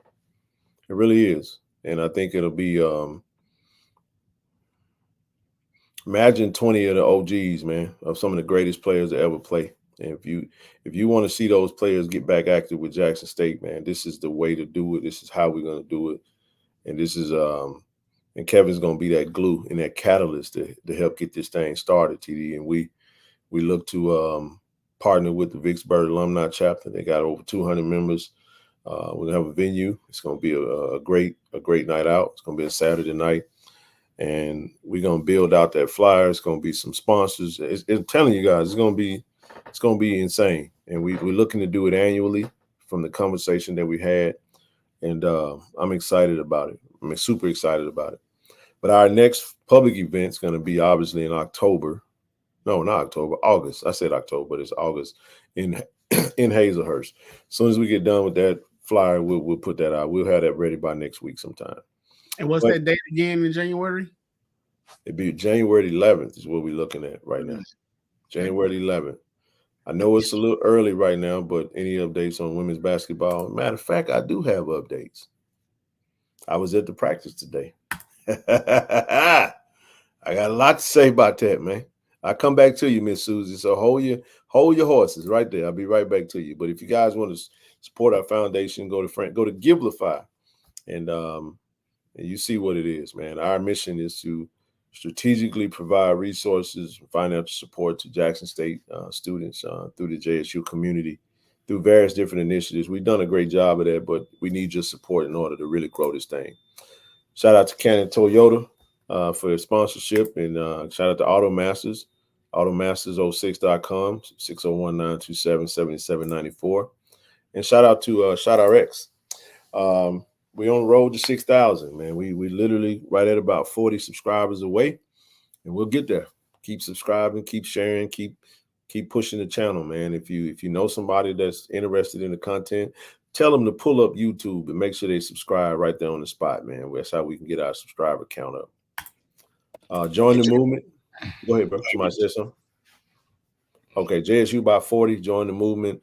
It really is. And I think it'll be imagine 20 of the OGs, man, of some of the greatest players to ever play. And if you want to see those players get back active with Jackson State, man, this is the way to do it. This is how we're going to do it. And this is and Kevin's going to be that glue and that catalyst to help get this thing started, TD. And we look to partner with the Vicksburg Alumni Chapter. They got over 200 members. We're gonna have a venue. It's gonna be a great night out. It's gonna be a Saturday night, and we're gonna build out that flyer. It's gonna be some sponsors. I'm telling you guys, it's gonna be insane. And we're looking to do it annually from the conversation that we had, and I'm excited about it. I'm super excited about it. But our next public event is gonna be obviously in October. No, not October, August. I said October, but it's August in Hazelhurst. As soon as we get done with that flyer, we'll put that out. We'll have that ready by next week sometime. And what's that date again in January? It'd be January 11th is what we're looking at right now. January 11th. I know it's a little early right now, but any updates on women's basketball? Matter of fact, I do have updates. I was at the practice today. I got a lot to say about that, man. I'll come back to you, Miss Susie. So hold your horses right there. I'll be right back to you. But if you guys want to support our foundation, go to Givelify, and you see what it is, man. Our mission is to strategically provide resources and financial support to Jackson State students through the JSU community, through various different initiatives. We've done a great job of that, but we need your support in order to really grow this thing. Shout out to Cannon Toyota for their sponsorship, and shout out to AutoMasters, automasters06.com, 601-927-7794. And shout out to ShotRx. We on the road to 6,000, man. We literally right at about 40 subscribers away, and we'll get there. Keep subscribing, keep sharing, keep pushing the channel, man. If you know somebody that's interested in the content, tell them to pull up YouTube and make sure they subscribe right there on the spot, man. That's how we can get our subscriber count up. Join the movement. Go ahead, bro. Somebody said something. Okay, JSU by 40. Join the movement.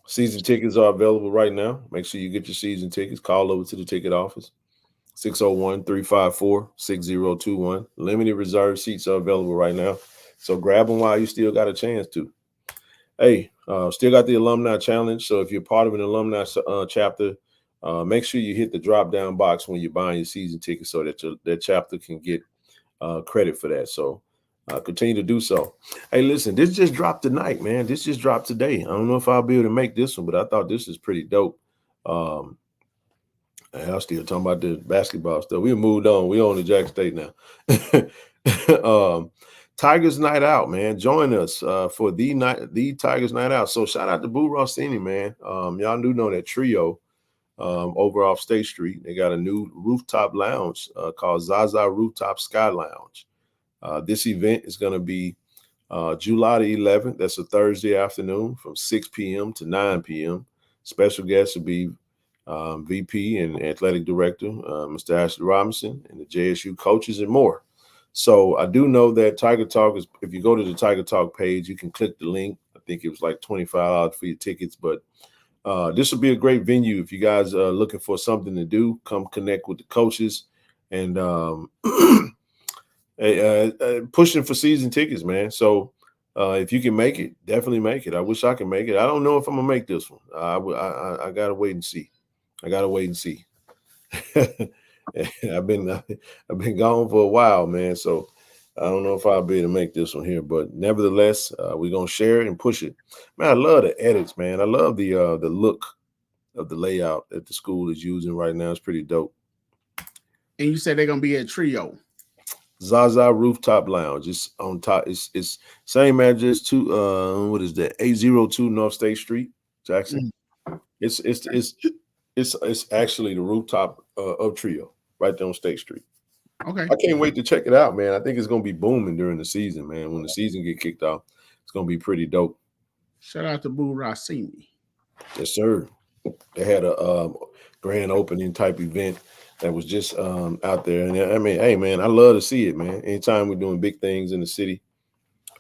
Season tickets are available right now. Make sure you get your season tickets. Call over to the ticket office, 601-354-6021. Limited reserve seats are available right now, so grab them while you still got a chance to. Hey, still got the Alumni Challenge. So if you're part of an alumni chapter, make sure you hit the drop-down box when you're buying your season ticket so that that chapter can get credit for that. So continue to do so. Hey, listen, this just dropped tonight, man. This just dropped today. I don't know if I'll be able to make this one, but I thought this is pretty dope. I'm still talking about the basketball stuff. We moved on. We on to Jackson State now. Tigers Night Out, man. Join us for the Tigers Night Out. So shout out to Boo Rossini, man. Y'all do know that trio over off State Street. They got a new rooftop lounge called Zaza Rooftop Sky Lounge. This event is going to be July the 11th. That's a Thursday afternoon from 6 p.m. to 9 p.m. Special guests will be VP and Athletic Director, Mr. Ashley Robinson, and the JSU coaches and more. So I do know that Tiger Talk is, if you go to the Tiger Talk page, you can click the link. I think it was like $25 for your tickets, but this will be a great venue. If you guys are looking for something to do, come connect with the coaches and pushing for season tickets, man. So if you can make it, definitely make it. I wish I could make it. I don't know if I'm gonna make this one. I gotta wait and see. I gotta wait and see. I've been gone for a while, man. So I don't know if I'll be able to make this one here, but nevertheless, we're gonna share it and push it. Man, I love the edits, man. I love the look of the layout that the school is using right now. It's pretty dope. And you said they're gonna be at Trio. Zaza Rooftop Lounge. It's on top. It's same address to what is that? 802 North State Street, Jackson. It's actually the rooftop of Trio right there on State Street. Okay. I can't wait to check it out, man. I think it's gonna be booming during the season, man. When the season get kicked off, it's gonna be pretty dope. Shout out to Boo Racini. Yes, sir. They had a grand opening type event that was just out there. And I mean, hey, man, I love to see it, man. Anytime we're doing big things in the city,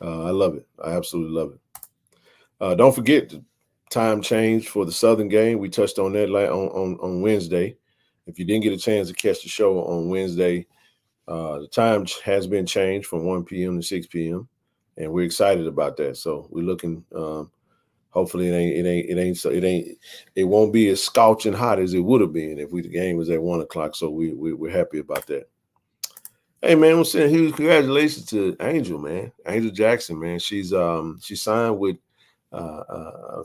I love it. I absolutely love it. Don't forget the time change for the Southern game. We touched on that on Wednesday. If you didn't get a chance to catch the show on Wednesday, the time has been changed from 1 p.m. to 6 p.m. And we're excited about that. So we're looking hopefully it won't be as scorching hot as it would have been if the game was at 1 o'clock. So we're happy about that. Hey man, we're saying huge congratulations to Angel, man. Angel Jackson, man. She signed with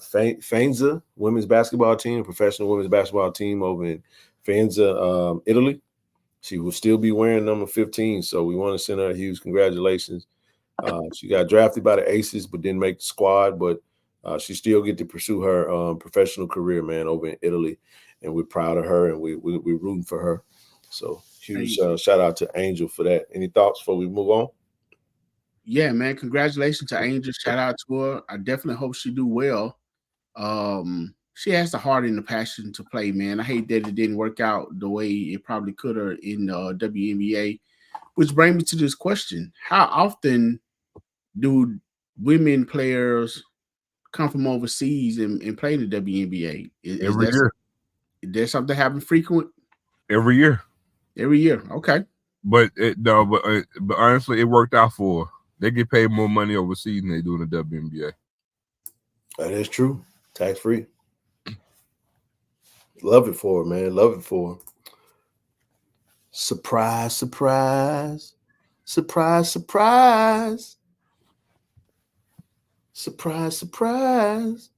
Faenza women's basketball team, professional women's basketball team over in Faenza, Italy. She will still be wearing number 15. So we want to send her a huge congratulations. She got drafted by the Aces, but didn't make the squad, but she still get to pursue her professional career, man, over in Italy, and we're proud of her, and we're rooting for her. So huge shout out to Angel for that. Any thoughts before we move on? Yeah, man. Congratulations to Angel. Shout out to her. I definitely hope she do well. She has the heart and the passion to play, man. I hate that it didn't work out the way it probably could have in WNBA. Which brings me to this question: how often do women players come from overseas and play in the WNBA? Every year. Is there something happen frequent? Every year. Every year. Okay. But honestly, it worked out for her. They get paid more money overseas than they do in the WNBA. That is true. Tax free. Love it for her, man. Love it for her. Surprise, surprise. Surprise, surprise. Surprise, surprise.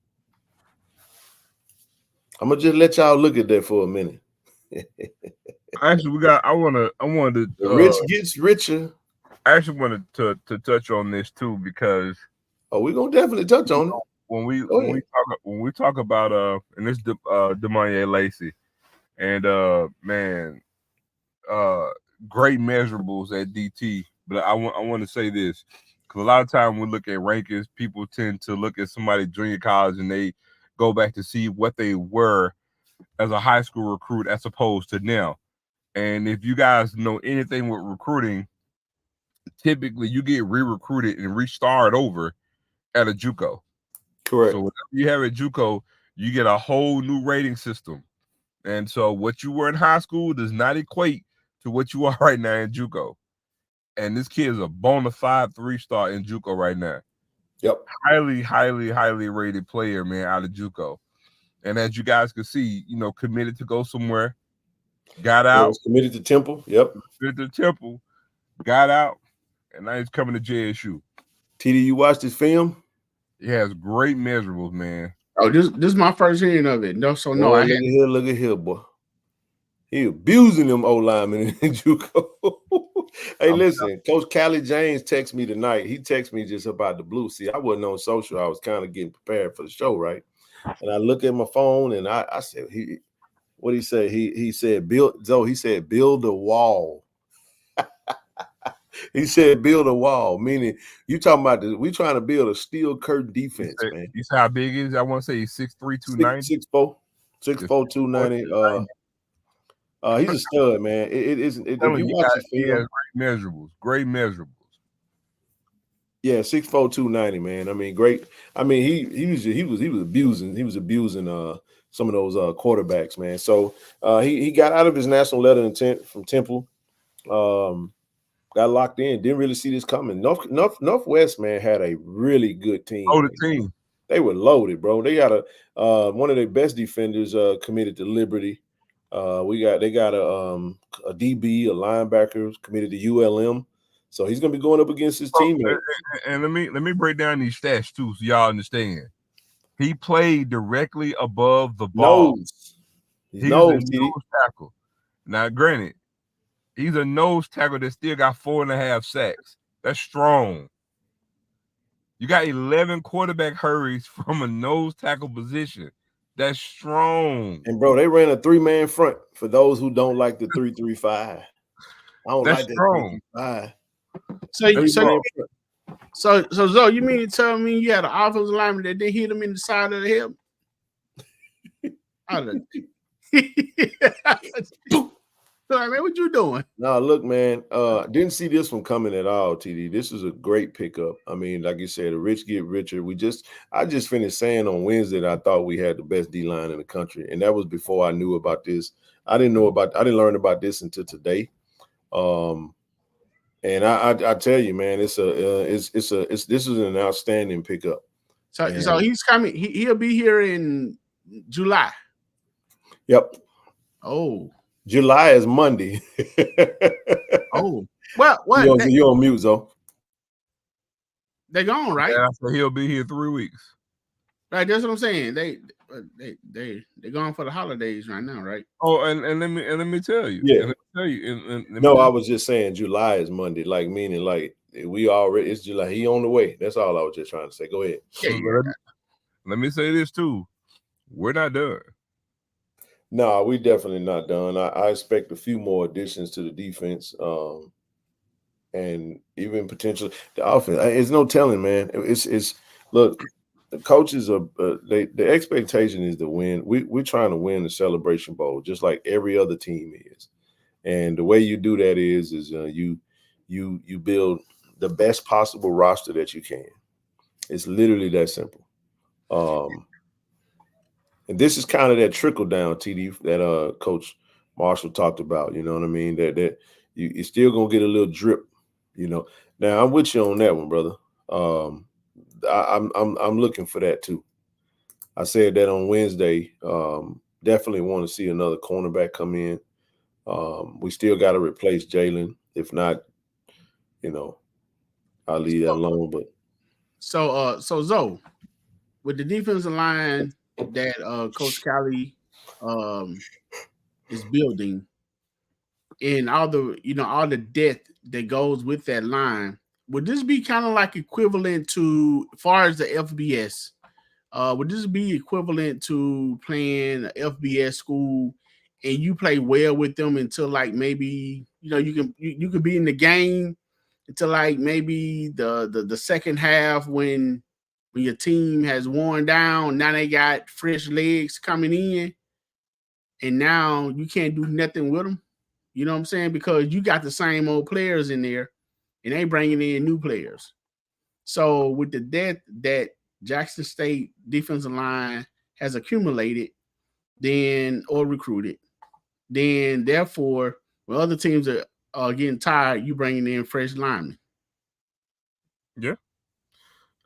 I'm gonna just let y'all look at that for a minute. Actually, I wanted the rich gets richer. I actually wanted to touch on this too, because we're gonna definitely touch on it. When we talk about and this Demarier Lacey, and man, great measurables at DT. But I want to say this, because a lot of time when we look at rankings, people tend to look at somebody junior college and they go back to see what they were as a high school recruit as opposed to now. And if you guys know anything with recruiting, typically you get re-recruited and restart over at a JUCO. Correct. So whatever you have at JUCO, you get a whole new rating system. And so what you were in high school does not equate to what you are right now in JUCO. And this kid is a bona fide 3-star in JUCO right now. Yep. Highly, highly, highly rated player, man, out of JUCO. And as you guys can see, committed to go somewhere, got out. Was committed to Temple. Yep. Committed to Temple, got out, and now he's coming to JSU. TD, you watched his film? He has great measurables, man. Oh, this is my first hearing of it. No, so no. Look at here, boy. He abusing them old linemen in JUCO. Hey, listen, Coach Callie James texted me tonight. He texted me just about the blue. See, I wasn't on social. I was kind of getting prepared for the show, right? And I look at my phone and I said, what did he say? He said, build a wall. He said, build a wall, meaning you talking about we trying to build a steel curtain defense, man. You see how big he is? I want to say he's 6'3", 290. 6'4", 290. He's a stud, man. If you watch his film, great measurables. Yeah, 6'4", 290, man. I mean, great. I mean, he was abusing some of those quarterbacks, man. So he got out of his national letter of intent from Temple. got locked in. Didn't really see this coming. Northwest, man, had a really good team. Oh, the team. They were loaded, bro. They got one of their best defenders committed to Liberty. They got a DB, a linebacker committed to ULM. So he's gonna be going up against his teammate. And let me break down these stats too, so y'all understand. He played directly above the ball. He's a nose tackle. Now, granted, he's a nose tackle that still got 4.5 sacks. That's strong. You got 11 quarterback hurries from a nose tackle position. That's strong. And bro, they ran a 3-man front for those who don't like the 3-3-5. I don't That's like that strong. 3-3-5. So Zoe, you mean to tell me you had an offensive lineman that didn't hit him in the side of the hip? Sorry, man, what you doing? No, look, man, didn't see this one coming at all, TD. This was a great pickup. I mean, like you said, the rich get richer. I just finished saying on Wednesday that I thought we had the best D-line in the country, and that was before I knew about this. I didn't learn about this until today. And I tell you, man, this is an outstanding pickup. So he's coming. He'll be here in July. Yep. Oh, July is Monday. Oh, well, what? You're on mute, Zoe. They're gone, right? Yeah, so he'll be here 3 weeks. Right, that's what I'm saying. They're gone for the holidays right now, right? Oh, and let me tell you. Yeah. I I was just saying July is Monday, like meaning like it's July. He on the way. That's all I was just trying to say. Go ahead. Let me say this too. We're not done. No, we definitely not done. I expect a few more additions to the defense, and even potentially the offense. It's no telling, man. It's look. The coaches are the expectation is to win. We're trying to win the Celebration Bowl, just like every other team is. And the way you do that is you build the best possible roster that you can. It's literally that simple. And this is kind of that trickle down, TD, that Coach Marshall talked about. You know what I mean? That you're still gonna get a little drip. You know. Now I'm with you on that one, brother. I'm looking for that too. I said that on Wednesday. Definitely want to see another cornerback come in. We still got to replace Jalen. If not, I'll leave that alone. But so Zoe, with the defensive line that Coach Cali is building, and all the depth that goes with that line, would this be kind of like equivalent to, as far as the FBS? Would this be equivalent to playing FBS school, and you play well with them until like maybe you could be in the game until like maybe the second half when your team has worn down, now they got fresh legs coming in, and now you can't do nothing with them. You know what I'm saying? Because you got the same old players in there, and they bringing in new players. So with the debt that Jackson State defensive line has accumulated, or recruited, then therefore, when other teams are getting tired, you bringing in fresh linemen. Yeah,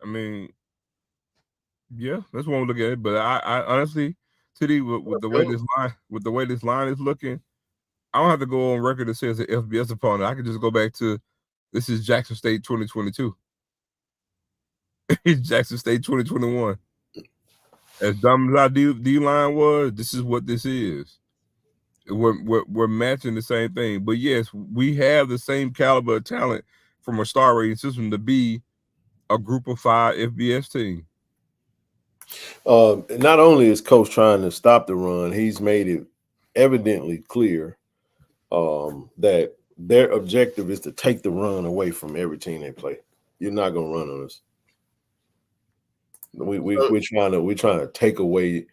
I mean, yeah, that's one look at it. But I honestly, Titty, with the way this line is looking, I don't have to go on record that says an FBS opponent. I can just go back to this is Jackson State 2022. It's Jackson State 2021. As dumb as our D line was, this is what this is. We're matching the same thing. But yes, we have the same caliber of talent from a star rating system to be a group of 5 FBS team. Not only is Coach trying to stop the run, he's made it evidently clear that their objective is to take the run away from every team they play. You're not gonna run on us. We're trying to take away.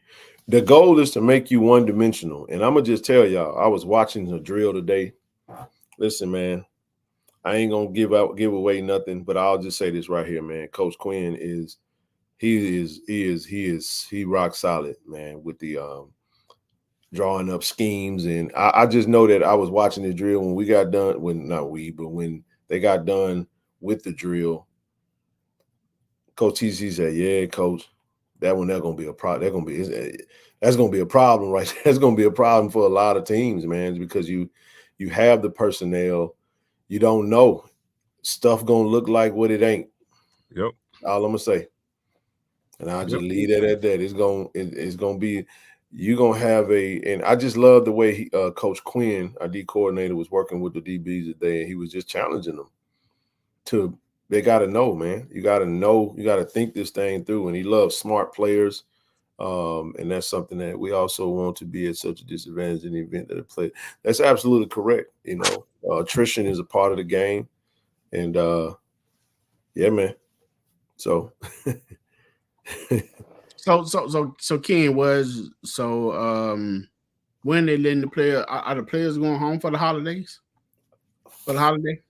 The goal is to make you one-dimensional. And I'm gonna just tell y'all, I was watching the drill today. Listen, man, I ain't gonna give away nothing, but I'll just say this right here, man. Coach Quinn he rock solid, man, with the drawing up schemes. And I just know that I was watching the drill when we got done, when They got done with the drill. Coach TC said, "Yeah, coach, that's gonna be a problem. That's gonna be a problem, right? That's gonna be a problem for a lot of teams, man, because you have the personnel, you don't know. Stuff gonna look like what it ain't. Yep. All I'm gonna say. And I'll just leave it at that. It's gonna be, you're gonna have and I just love the way Coach Quinn, our D coordinator, was working with the DBs today, and he was just challenging them they gotta know, man. You gotta know, you gotta think this thing through. And he loves smart players. And that's something that we also want to be at such a disadvantage in the event that it play. That's absolutely correct. You know, attrition is a part of the game. And yeah, man. So So Ken when they letting the player, are the players going home for the holidays? For the holiday?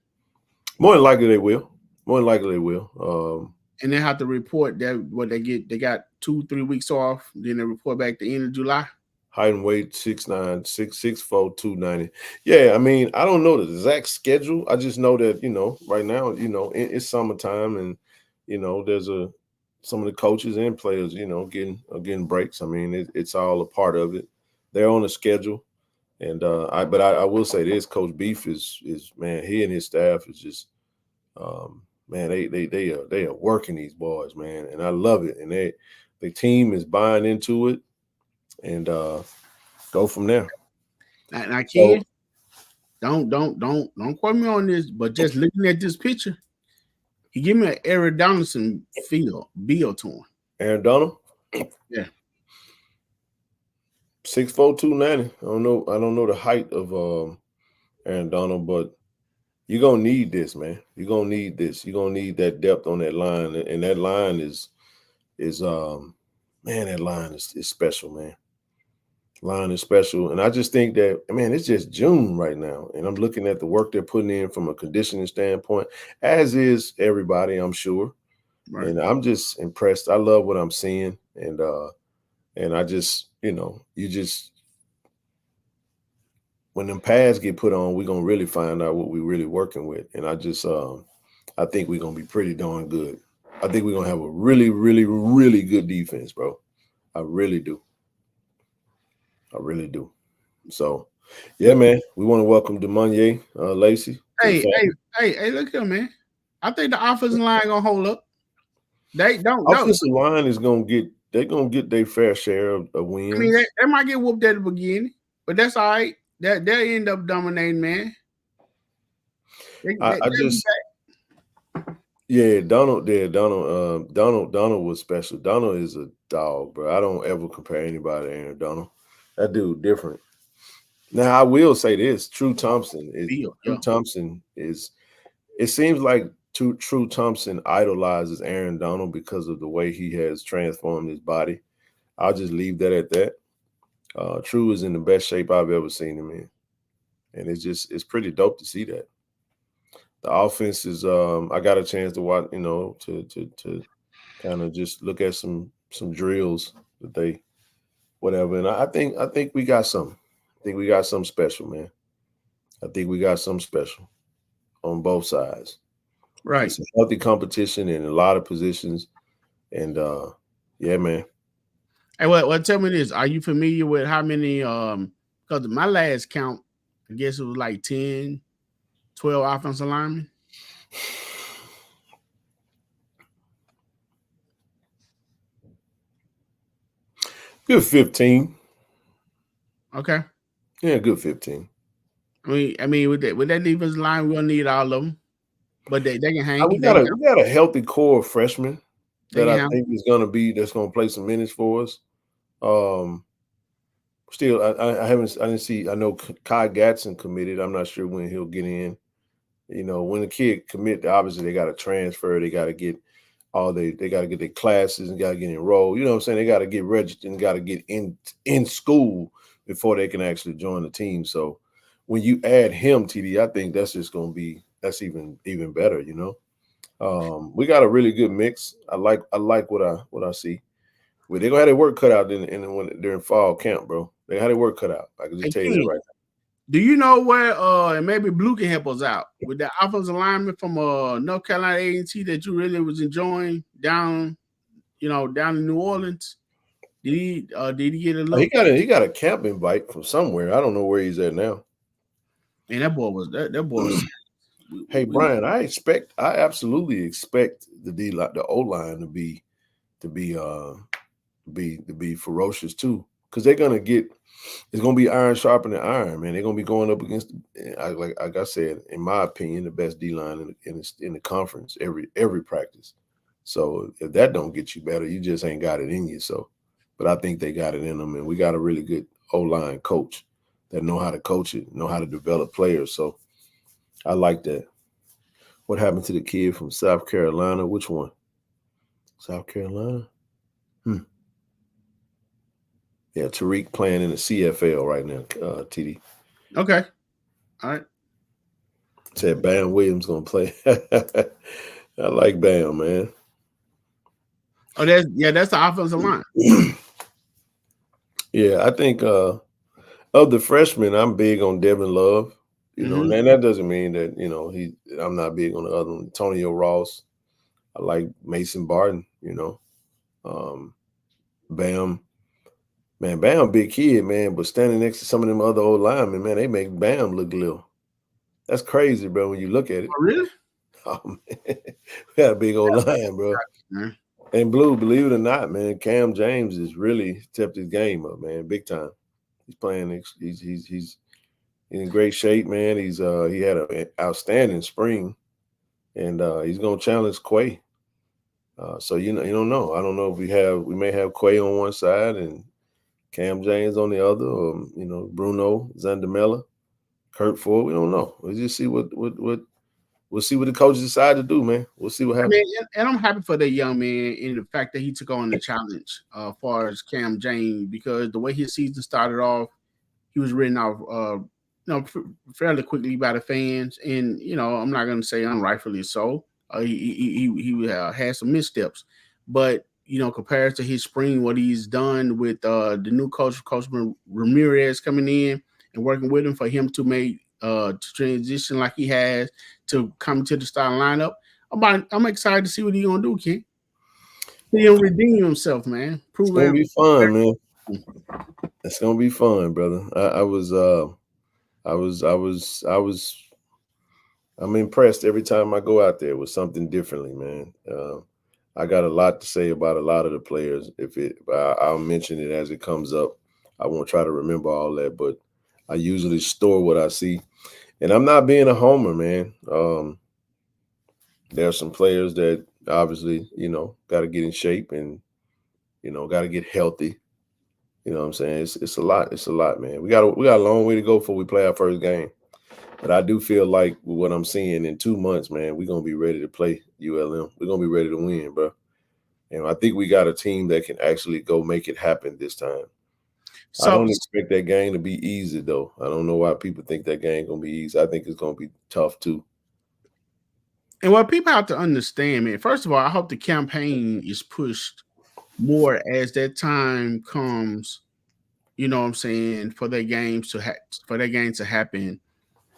More than likely they will. More than likely they will. And they have to report that what they got 2-3 weeks off. Then they report back the end of July. Height and weight 6'9", 6'4", 290. Yeah, I mean, I don't know the exact schedule. I just know that, you know, right now, you know, it's summertime, and you know, there's some of the coaches and players, you know, getting breaks. I mean, it's all a part of it. They're on a schedule, and I will say this: Coach Beef is man, he and his staff is just man, they are working these boys, man, and I love it. And the team is buying into it, and go from there. And I can't don't quote me on this, but just looking at this picture, he give me an Aaron Donaldson feel to him. Aaron Donald? Yeah. 6'4", 290. I don't know the height of Aaron Donald, but you're gonna need this, man. You're gonna need this. You're gonna need that depth on that line. And that line is man, that line is special, man. Line is special. And I just think that, man, it's just June right now. And I'm looking at the work they're putting in from a conditioning standpoint, as is everybody, I'm sure. Right. And I'm just impressed. I love what I'm seeing. And I just, you know, when them pads get put on, we're gonna really find out what we're really working with. And I just I think we're gonna be pretty darn good. I think we're gonna have a really, really, really good defense, bro. I really do. I really do. So, yeah, man, we want to welcome Demonier Lacey. Hey, look here, man. I think the offensive line gonna hold up. They don't. Offensive line is gonna get their fair share of wins. I mean, they might get whooped at the beginning, but that's all right. They'll end up dominating, man. Donald was special. Donald is a dog, bro. I don't ever compare anybody to Aaron Donald. That dude different. Now I will say this: True Thompson is. It seems like True Thompson idolizes Aaron Donald because of the way he has transformed his body. I'll just leave that at that. True is in the best shape I've ever seen him in, and it's pretty dope to see that. The offense is. I got a chance to watch, you know, to kind of just look at some drills that they. Whatever, and I think we got something. I think we got something special, man. I think we got something special on both sides. Right. It's a healthy competition in a lot of positions, and yeah, man. Hey, well, tell me this: are you familiar with how many? Because my last count, I guess it was like 10, 12 offensive linemen. Good 15. Okay. Yeah, good 15. I mean, with that defensive line, we're gonna need all of them, but they can hang. We got a healthy core of freshmen that I think that's gonna play some minutes for us. Still, I didn't see. I know Kai Gatson committed. I'm not sure when he'll get in. You know, when a kid commit, obviously they got to transfer. They got to get. They got to get their classes and got to get enrolled. You know what I'm saying? They got to get registered and got to get in school before they can actually join the team. So when you add him, TD, I think that's just going to be even better. You know, we got a really good mix. I like what I see. Well, they're gonna have their work cut out during fall camp, bro. They had their work cut out. I can just tell you that right now. Do you know where and maybe Blue can help us out with the offensive lineman from North Carolina A&T that you really was enjoying down in New Orleans? Did he get a look? He got a camp invite from somewhere. I don't know where he's at now. And that boy was Hey Brian, I absolutely expect the O line to be ferocious too, because they're gonna get. It's gonna be iron sharpening iron, man. They're gonna be going up against, like I said, in my opinion, the best D line in the conference every practice. So if that don't get you better, you just ain't got it in you. So, but I think they got it in them, and we got a really good O-line coach that know how to coach it, know how to develop players. So I like that. What happened to the kid from South Carolina? Which one? South Carolina? Yeah, Tariq playing in the CFL right now, TD. Okay. All right. Said Bam Williams going to play. I like Bam, man. Oh, that's the offensive line. Yeah, I think of the freshmen, I'm big on Devin Love. You know, and that doesn't mean that, I'm not big on the other one. Antonio Ross. I like Mason Barton, Bam. Man, Bam, big kid, man, but standing next to some of them other old linemen, man, they make Bam look little. That's crazy, bro, when you look at it. Oh, really? Oh, man. We got a big old line, bro. And Blue, believe it or not, man, Cam James has really stepped his game up, man, big time. He's playing. He's in great shape, man. He had an outstanding spring, and he's gonna challenge Quay. So you don't know. I don't know if we may have Quay on one side and Cam James on the other, or Bruno Zandamela, Kurt Ford. We don't know. We'll just see we'll see what the coaches decide to do, man. We'll see what happens. And I'm happy for that young man in the fact that he took on the challenge as far as Cam James, because the way his season started off, he was written off fairly quickly by the fans, and I'm not going to say unrightfully so. He had some missteps, but compared to his spring, what he's done with the new coach Ramirez coming in and working with him for him to make to transition like he has to come to the starting lineup, I'm excited to see what he's gonna do, Ken. He'll redeem himself, man. It's gonna be fun, man. It's gonna be fun, brother. I'm impressed every time I go out there with something differently, man. I got a lot to say about a lot of the players. I'll mention it as it comes up. I won't try to remember all that, but I usually store what I see. And I'm not being a homer, man. There are some players that obviously, got to get in shape and, got to get healthy. You know what I'm saying? It's a lot. It's a lot, man. We got a long way to go before we play our first game. But I do feel like with what I'm seeing in 2 months, man, we're going to be ready to play ULM. We're going to be ready to win, bro. And I think we got a team that can actually go make it happen this time. So, I don't expect that game to be easy, though. I don't know why people think that game going to be easy. I think it's going to be tough, too. And what people have to understand, man, first of all, I hope the campaign is pushed more as that time comes, you know what I'm saying, for that game to happen.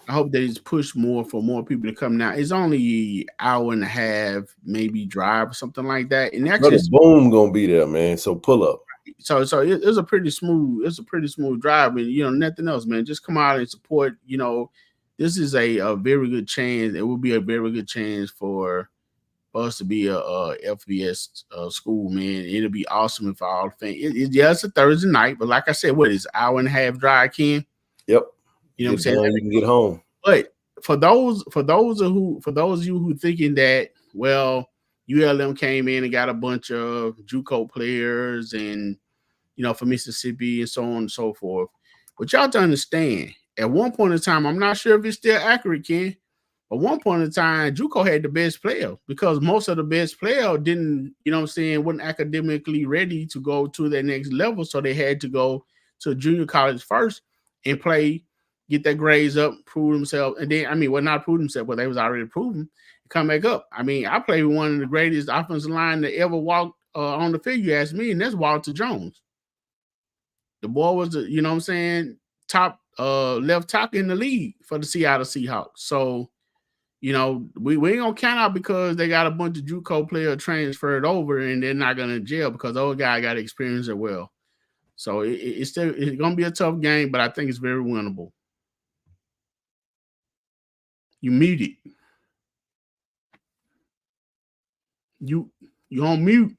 I hope that it's pushed more for more people to come now. It's only an hour and a half, maybe drive or something like that. And that's just boom gonna be there, man. So pull up. So it's a pretty smooth drive, and nothing else, man. Just come out and support. This is a very good chance. It will be a very good chance for us to be a FBS school, man. It'll be awesome if all fans. It's a Thursday night, but like I said, what is an hour and a half drive, Ken? Yep. You know what I'm saying? You can get home. But for those of you who thinking that, well, ULM came in and got a bunch of JUCO players and for Mississippi and so on and so forth. But y'all to understand, at one point in time, I'm not sure if it's still accurate, Ken. At one point in time, JUCO had the best player because most of the best player didn't, wasn't academically ready to go to the next level. So they had to go to junior college first and play, get their grades up, prove themselves. And then, not prove themselves, but they was already proven, come back up. I played with one of the greatest offensive line that ever walked on the field, you ask me, and that's Walter Jones. The boy was, top left tackle in the league for the Seattle Seahawks. So, you know, we ain't gonna count out because they got a bunch of JUCO players transferred over and they're not gonna jail because those guys got experience as well. So it's gonna be a tough game, but I think it's very winnable. You muted. You on mute.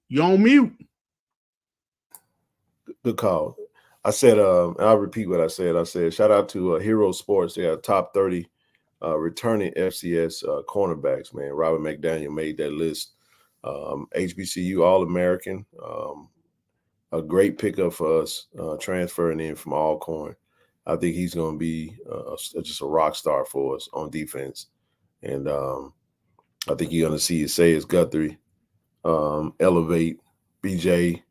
You on mute. Good call. I said, I'll repeat what I said. I said, shout out to Hero Sports. They got top 30 returning FCS cornerbacks, man. Robert McDaniel made that list. HBCU All-American. A great pickup for us transferring in from Alcorn. I think he's going to be just a rock star for us on defense. And I think you're going to see Isaiah Guthrie elevate BJ.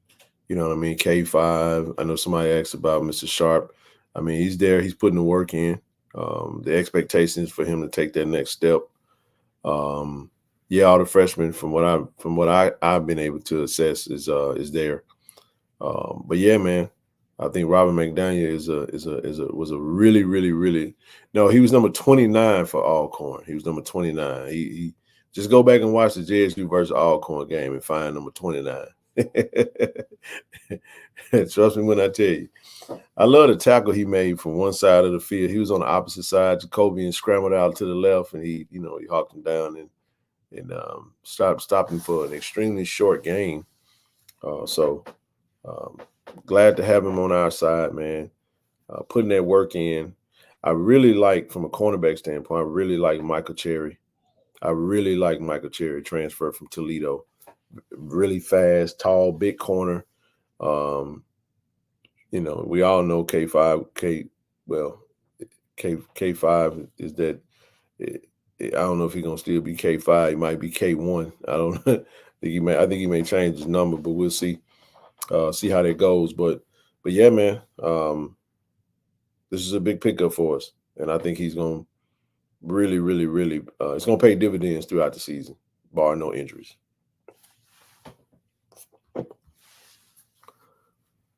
You know what I mean? K5. I know somebody asked about Mr. Sharp. I mean, he's there. He's putting the work in. The expectations for him to take that next step. Yeah, all the freshmen from what I've been able to assess is there. But yeah, man, I think Robert McDaniel was a really no. He was number 29 for Alcorn. He was number 29. He just go back and watch the JSU versus Alcorn game and find number 29. Trust me when I tell you. I love the tackle he made from one side of the field. He was on the opposite side. Jacoby and scrambled out to the left, and he hawked him down and stopped him for an extremely short game. Glad to have him on our side, man. Putting that work in. I really like, from a cornerback standpoint, I really like Michael Cherry. Transfer from Toledo. Really fast, tall, big corner. We all know K5 is that. I don't know if he's gonna still be K5. He might be K1. I don't know. I think he may change his number, but we'll see. See how that goes. But yeah, man. This is a big pickup for us, and I think he's gonna really, it's gonna pay dividends throughout the season, bar no injuries.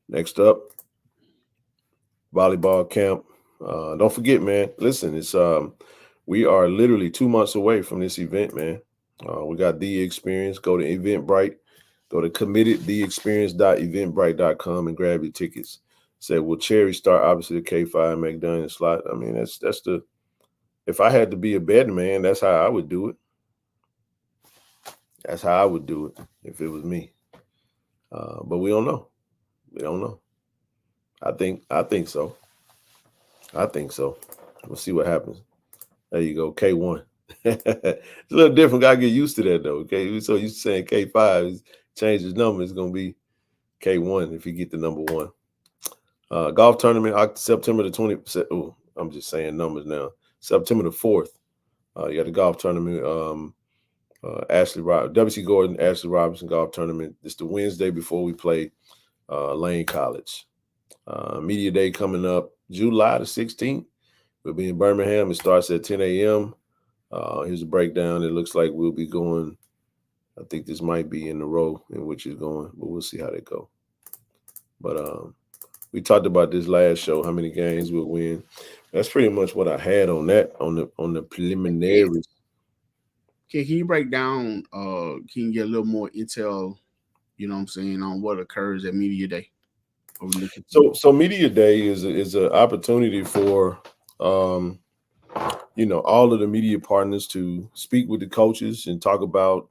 Next up, volleyball camp. Don't forget, man. Listen, it's we are literally 2 months away from this event, man. We got The Experience. Go to Eventbrite. Go to committedtheexperience.eventbrite.com and grab your tickets. Say, will Cherry start? Obviously, the K5 McDaniel slot. I mean, that's the. If I had to be a betting man, that's how I would do it. That's how I would do it if it was me. But we don't know. We don't know. I think so. We'll see what happens. There you go, K1. It's a little different. Gotta get used to that though. Okay, we're so used to saying K5. Change his number. It's gonna be K1 if you get the number 1. Golf tournament September the 20th. Oh, I'm just saying numbers now. September the 4th. You got the golf tournament. WC Gordon, Ashley Robinson golf tournament. It's the Wednesday before we play Lane College. Media Day coming up July the 16th. We'll be in Birmingham. It starts at 10 a.m. Here's a breakdown. It looks like we'll be going. I think this might be in the row in which it's going, but we'll see how they go. But we talked about this last show, how many games we'll win. That's pretty much what I had on that, on the preliminaries. Can you break down, can you get a little more intel, you know what I'm saying, on what occurs at Media Day? So Media Day is an opportunity for all of the media partners to speak with the coaches and talk about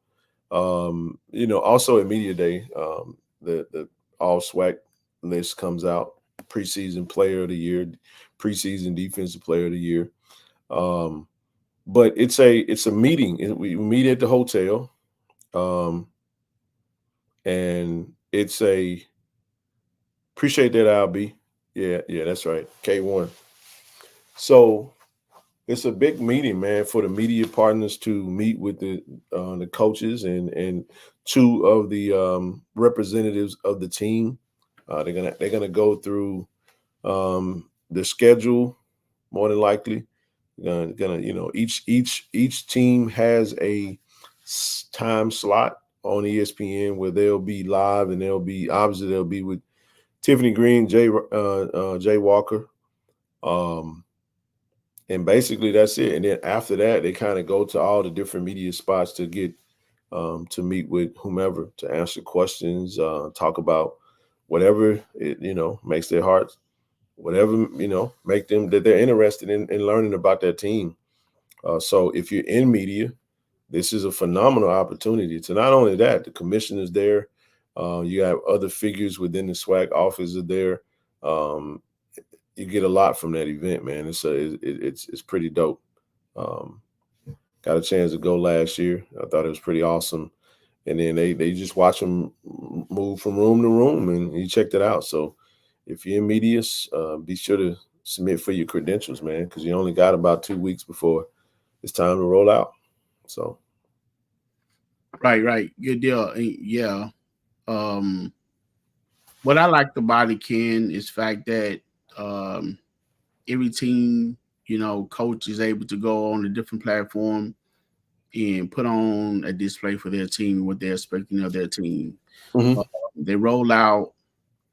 also at Media Day, the all SWAC list comes out, preseason player of the year, preseason defensive player of the year. But it's a meeting. We meet at the hotel. And it's appreciate that, Albie. Yeah, that's right. K1. So it's a big meeting, man, for the media partners to meet with the coaches and 2 of the representatives of the team. They're gonna go through the schedule, more than likely. Each team has a time slot on ESPN where they'll be live, and they'll be with Tiffany Green, Jay Walker. And basically that's it. And then after that, they kind of go to all the different media spots to get to meet with whomever, to answer questions, talk about whatever it, makes their hearts, whatever, make them that they're interested in learning about that team. So if you're in media, this is a phenomenal opportunity to not only that, the commissioner's there, you have other figures within the SWAC office are there. You get a lot from that event, man. It's pretty dope. Got a chance to go last year. I thought it was pretty awesome. And then they just watch them move from room to room, and you checked it out. So if you're in media, be sure to submit for your credentials, man, because you only got about 2 weeks before it's time to roll out. So. Right. Good deal. Yeah. What I liked about it, Ken, is the fact that every team, coach is able to go on a different platform and put on a display for their team, what they're expecting of their team. Mm-hmm. They roll out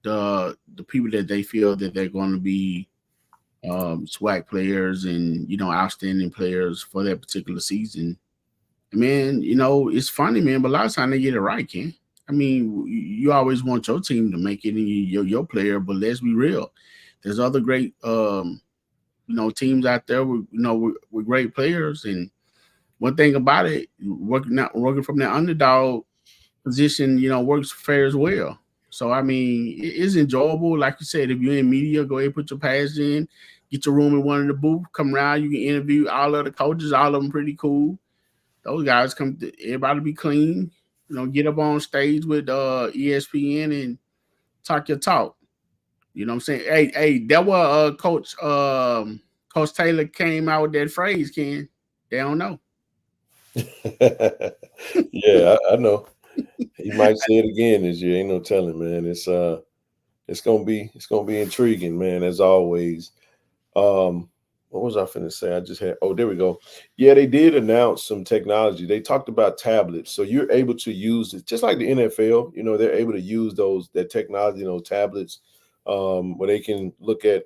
the people that they feel that they're going to be SWAC players and, outstanding players for that particular season. Man, it's funny, man, but a lot of times they get it right, Ken. I mean, you always want your team to make it and your player, but let's be real. There's other great, teams out there with great players. And one thing about it, working from that underdog position, works fair as well. So, I mean, it's enjoyable. Like you said, if you're in media, go ahead and put your pads in, get your room in one of the booths, come around. You can interview all of the coaches, all of them pretty cool. Those guys everybody be clean, get up on stage with ESPN and talk your talk. You know what I'm saying? Hey, that was Coach Taylor came out with that phrase, Ken. They don't know. Yeah, I know. He might say it again this year. Ain't no telling, man. It's gonna be intriguing, man, as always. What was I finna say? I just had, there we go. Yeah, they did announce some technology. They talked about tablets. So you're able to use it just like the NFL, they're able to use that technology, tablets, where they can look at,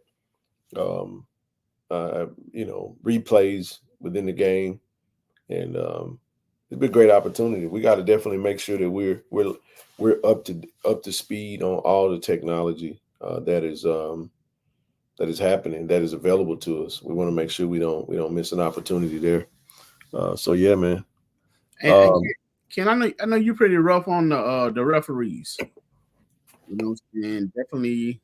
replays within the game. And it's been a great opportunity. We got to definitely make sure that we're up to speed on all the technology that is happening, that is available to us. We want to make sure we don't miss an opportunity there. So yeah, man. Ken, I know you're pretty rough on the referees. And definitely,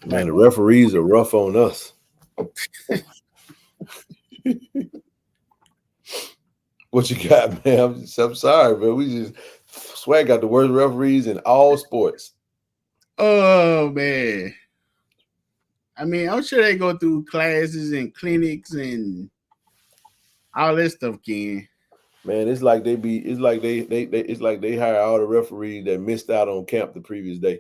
man, the referees are rough on us. What you got, man? I'm sorry, man. We just SWAC got the worst referees in all sports. Oh man. I mean, I'm sure they go through classes and clinics and all that stuff, Ken. Man, it's like they hire all the referees that missed out on camp the previous day.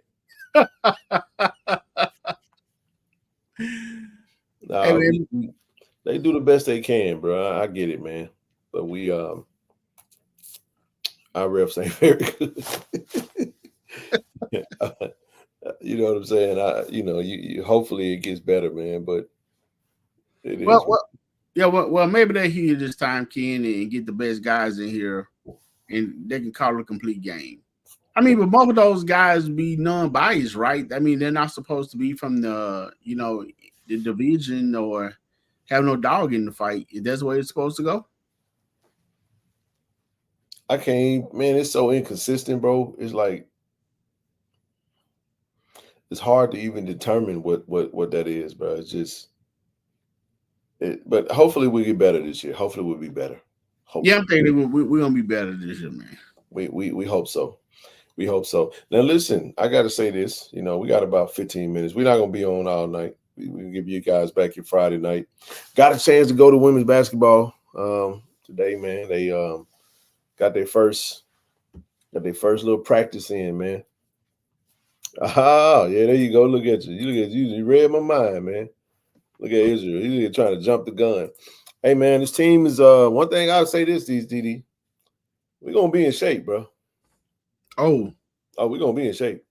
They do the best they can, bro. I get it, man. But our refs ain't very good. You know what I'm saying? You hopefully it gets better, man. But it is. Well, maybe they hear this time, Ken, and get the best guys in here, and they can call it a complete game. I mean, but both of those guys be non-biased, right? I mean, they're not supposed to be from the division or have no dog in the fight. That's the way it's supposed to go. I can't, man. It's so inconsistent, bro. It's like it's hard to even determine what that is, bro. It's just. But hopefully we get better this year. Hopefully we'll be better. Hopefully. Yeah, I'm thinking we're gonna be better this year, man. We hope so. We hope so. Now listen, I got to say this. We got about 15 minutes. We're not gonna be on all night. We'll give you guys back your Friday night. Got a chance to go to women's basketball today, man. They got their first little practice in, man. Yeah, there you go. Look at you. You read my mind, man. Look at Israel. He's trying to jump the gun. Hey, man, this team is one thing I'll say this, DD. We're gonna be in shape, bro. Oh, we're gonna be in shape.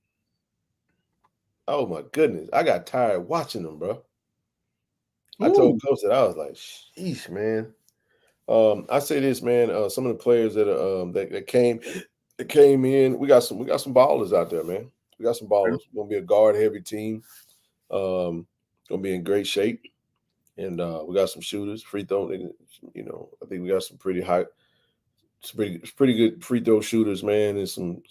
Oh my goodness, I got tired watching them, bro. I Ooh. told Coach that I was like, sheesh, man. I say this, man. Some of the players that that came in, we got some ballers out there, man. We got some ballers. We're gonna be a guard heavy team. Gonna be in great shape, and we got some shooters, free throw. You know, I think we got some pretty high, pretty good free throw shooters, man, and some.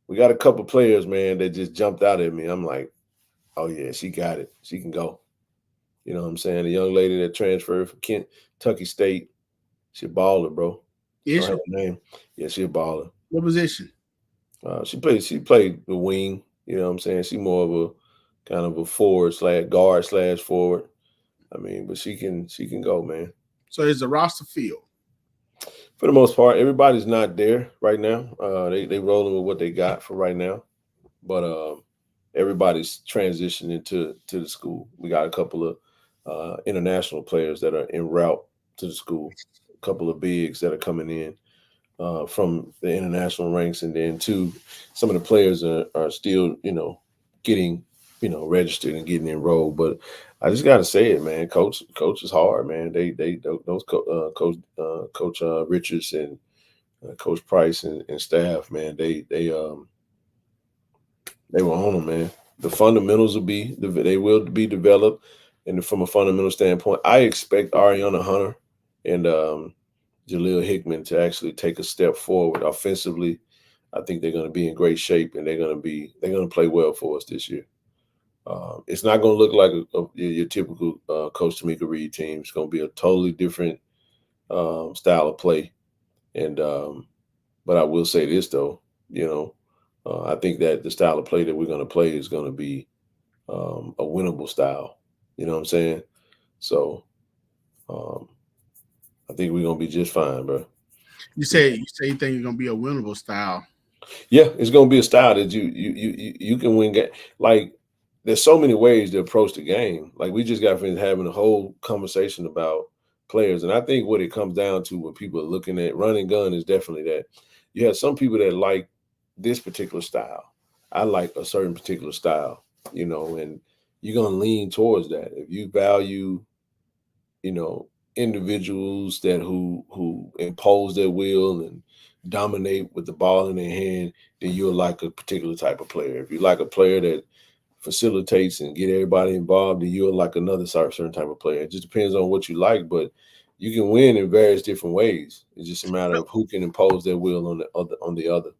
We got a couple players, man, that just jumped out at me. I'm like, oh yeah, she got it. She can go. You know what I'm saying? The young lady that transferred from Kentucky State, she a baller, bro. Is I don't have her name. Yeah, she a baller. what position? She played the wing. You know what I'm saying? She more of a kind of a guard/forward. I mean, but she can go, man. So is the roster filled? For the most part, everybody's not there right now. They rolling with what they got for right now, but everybody's transitioning to the school. We got a couple of international players that are en route to the school. A couple of bigs that are coming in from the international ranks, and then some of the players are still, getting, registered and getting enrolled. But I just got to say it, man. Coach is hard, man. Coach Richards and Coach Price and staff, man. They were on them, man. The fundamentals will be developed, and from a fundamental standpoint, I expect Ariana Hunter and Jaleel Hickman to actually take a step forward offensively. I think they're going to be in great shape, and they're going to play well for us this year. It's not going to look like your typical Coach Tamika Reed team. It's going to be a totally different style of play. And but I will say this though, I think that the style of play that we're going to play is going to be a winnable style. You know what I'm saying? So I think we're going to be just fine, bro. You say you think it's going to be a winnable style? Yeah, it's going to be a style that you can win. Like, there's so many ways to approach the game. Like, we just got finished having a whole conversation about players, and I think what it comes down to when people are looking at run and gun is definitely that you have some people that like this particular style. I like a certain particular style, and you're going to lean towards that. If you value, individuals that who impose their will and dominate with the ball in their hand, then you'll like a particular type of player. If you like a player that facilitates and get everybody involved, then you'll like another certain type of player. It just depends on what you like, but you can win in various different ways. It's just a matter of who can impose their will on the other.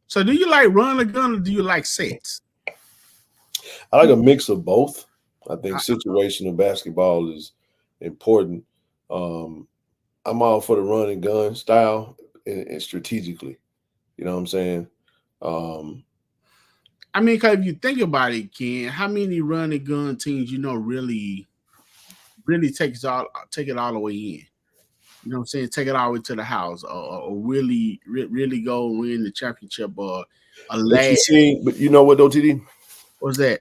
So do you like run or gun, or do you like sets? I like a mix of both. I think situational basketball is important. I'm all for the run and gun style and strategically. You know what I'm saying? I mean, because if you think about it, Ken, how many run and gun teams really take it all the way in? You know what I'm saying? Take it all the way to the house, or really go win the championship or a last. But you know what, though, TD? What's that?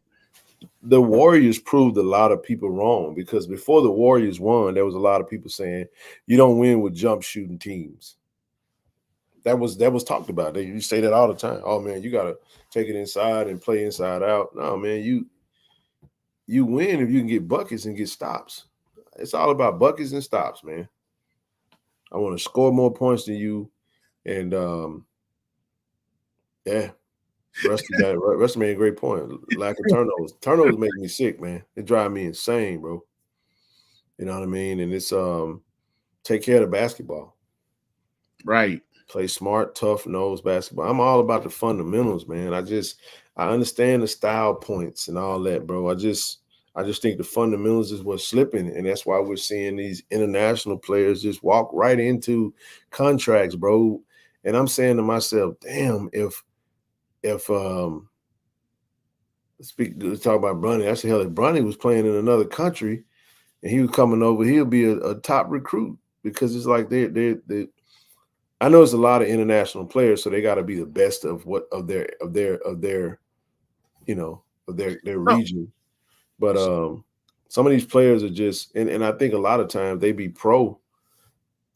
The Warriors proved a lot of people wrong, because before the Warriors won, there was a lot of people saying you don't win with jump shooting teams. That was talked about. You say that all the time. Oh man, you gotta take it inside and play inside out. No, man, you win if you can get buckets and get stops. It's all about buckets and stops, man. I want to score more points than you, and yeah. Rusty made a great point. Lack of turnovers. Turnovers make me sick, man. It drive me insane, bro. You know what I mean? And it's take care of the basketball. Right. Play smart, tough, nose basketball. I'm all about the fundamentals, man. I understand the style points and all that, bro. I just think the fundamentals is what's slipping, and that's why we're seeing these international players just walk right into contracts, bro. And I'm saying to myself, damn, if let's talk about Bronny. I said, hell, if Bronny was playing in another country and he was coming over, he'll be a top recruit, because it's like they I know it's a lot of international players, so they got to be the best of their region. But some of these players are just, and I think a lot of times they be pro.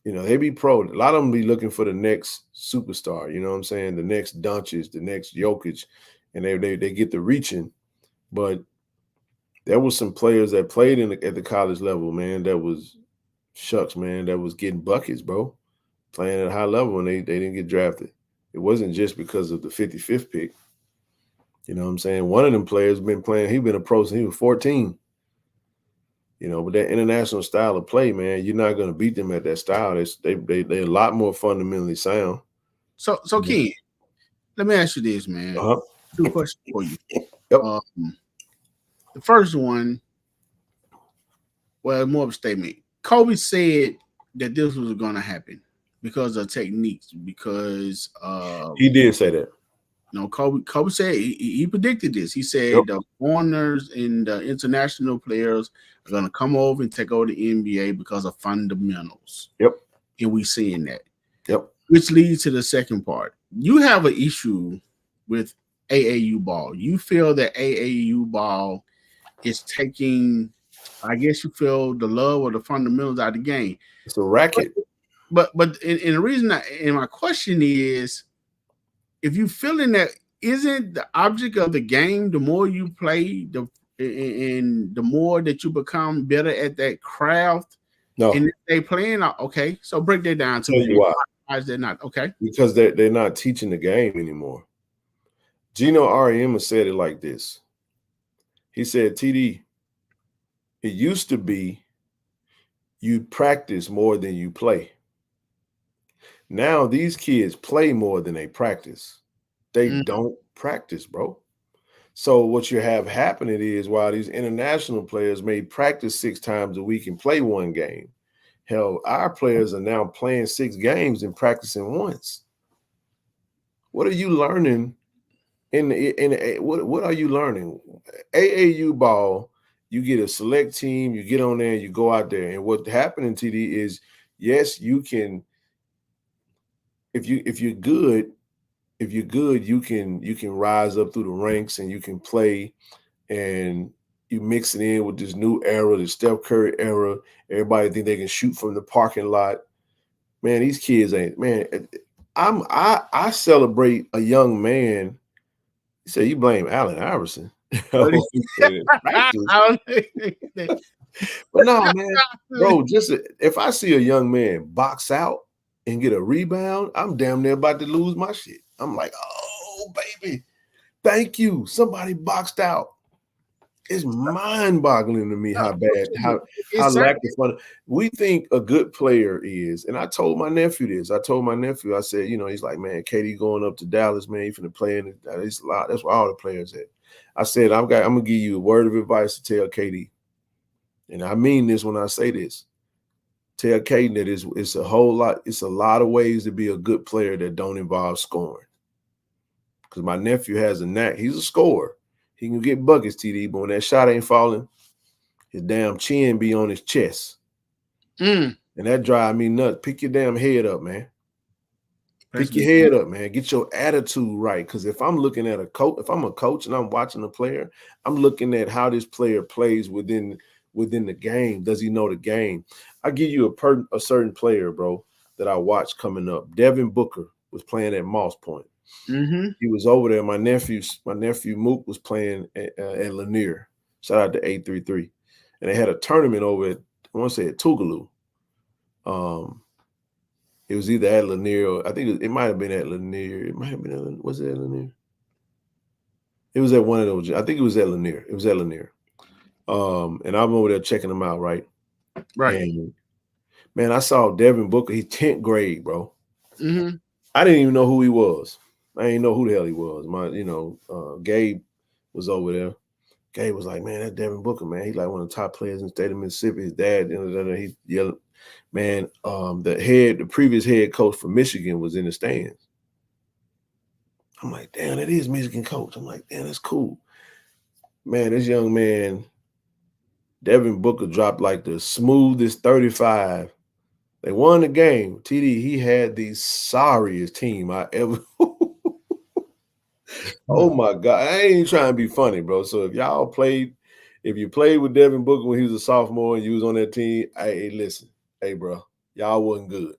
They be pro. A lot of them be looking for the next superstar. You know what I'm saying? The next Doncic, the next Jokic, and they get the reaching. But there was some players that played at the college level, man, that was shucks, man, that was getting buckets, bro, playing at a high level, and they didn't get drafted. It wasn't just because of the 55th pick. You know what I'm saying? One of them players been playing, he's been a pro since he was 14. You know, but that international style of play, man, you're not going to beat them at that style. They're a lot more fundamentally sound. So Ken, let me ask you this, man. Two questions for you. Yep. The first one, well, more of a statement. Kobe said that this was going to happen because of techniques, because he did say that. You know, Kobe said he predicted this. He said the foreigners and the international players are going to come over and take over the NBA because of fundamentals. Yep. And we seeing that. Yep. Which leads to the second part. You have an issue with AAU ball. You feel that AAU ball is taking, I guess you feel, the love or the fundamentals out of the game. It's a racket. But the reason and my question is, if you feeling that, isn't the object of the game, the more you play, and the more that you become better at that craft? No. And if they playing, okay, so break that down to me. Why is that not? Okay. Because they're not teaching the game anymore. Gino Auriemma said it like this. He said, TD, it used to be you practice more than you play. Now these kids play more than they practice. They don't practice, bro. So what you have happening is, while these international players may practice 6 times a week and play 1 game, hell, our players are now playing 6 games and practicing once. What are you learning what are you learning? AAU ball, you get a select team, you get on there, you go out there, and what happened in TD is, yes, you can. If you're good, you can rise up through the ranks and you can play, and you mix it in with this new era, the Steph Curry era. Everybody think they can shoot from the parking lot. Man, these kids ain't, man. I celebrate a young man. You say you blame Allen Iverson. But no, man, bro, just if I see a young man box out and get a rebound, I'm damn near about to lose my shit. I'm like, oh, baby, thank you. Somebody boxed out. It's mind-boggling to me how bad, how lack of fun. We think a good player is, and I told my nephew this. I said, you know, he's like, man, KD going up to Dallas, man, he's finna play in it. It's a lot. That's where all the players at. I said, I'm gonna give you a word of advice to tell KD. And I mean this when I say this. Tell Caden that it's a whole lot. It's a lot of ways to be a good player that don't involve scoring. Because my nephew has a knack. He's a scorer. He can get buckets, TD, but when that shot ain't falling, his damn chin be on his chest. And that drive me nuts. Pick your damn head up, man. Pick your head up, man. Get your attitude right. Because if I'm looking at a coach, if I'm a coach and I'm watching a player, I'm looking at how this player plays within the game. Does he know the game? I give you a certain player, bro, that I watched coming up. Devin Booker was playing at Moss Point. He was over there. My nephew Mook was playing at Lanier. Shout out to 833. And they had a tournament over at, I want to say, at Tougaloo. It was either at Lanier or I think it might have been at Lanier. It might have been at, was it at Lanier? It was at one of those. I think it was at Lanier. It was at Lanier. And I'm over there checking them out, right? Right. And, man, I saw Devin Booker. He's 10th grade, bro. I didn't even know who he was. I didn't know who the hell he was. Gabe was over there. Gabe was like, man, that's Devin Booker, man. He's like one of the top players in the state of Mississippi. His dad, he yelled, man, the previous head coach for Michigan was in the stands. I'm like, damn, that is Michigan coach. I'm like, damn, that's cool. Man, this young man, Devin Booker, dropped like the smoothest 35. They won the game. TD, he had the sorriest team I ever. Oh my God. I ain't trying to be funny, bro. So if you played with Devin Booker when he was a sophomore and you was on that team, hey, listen, hey, bro, y'all wasn't good.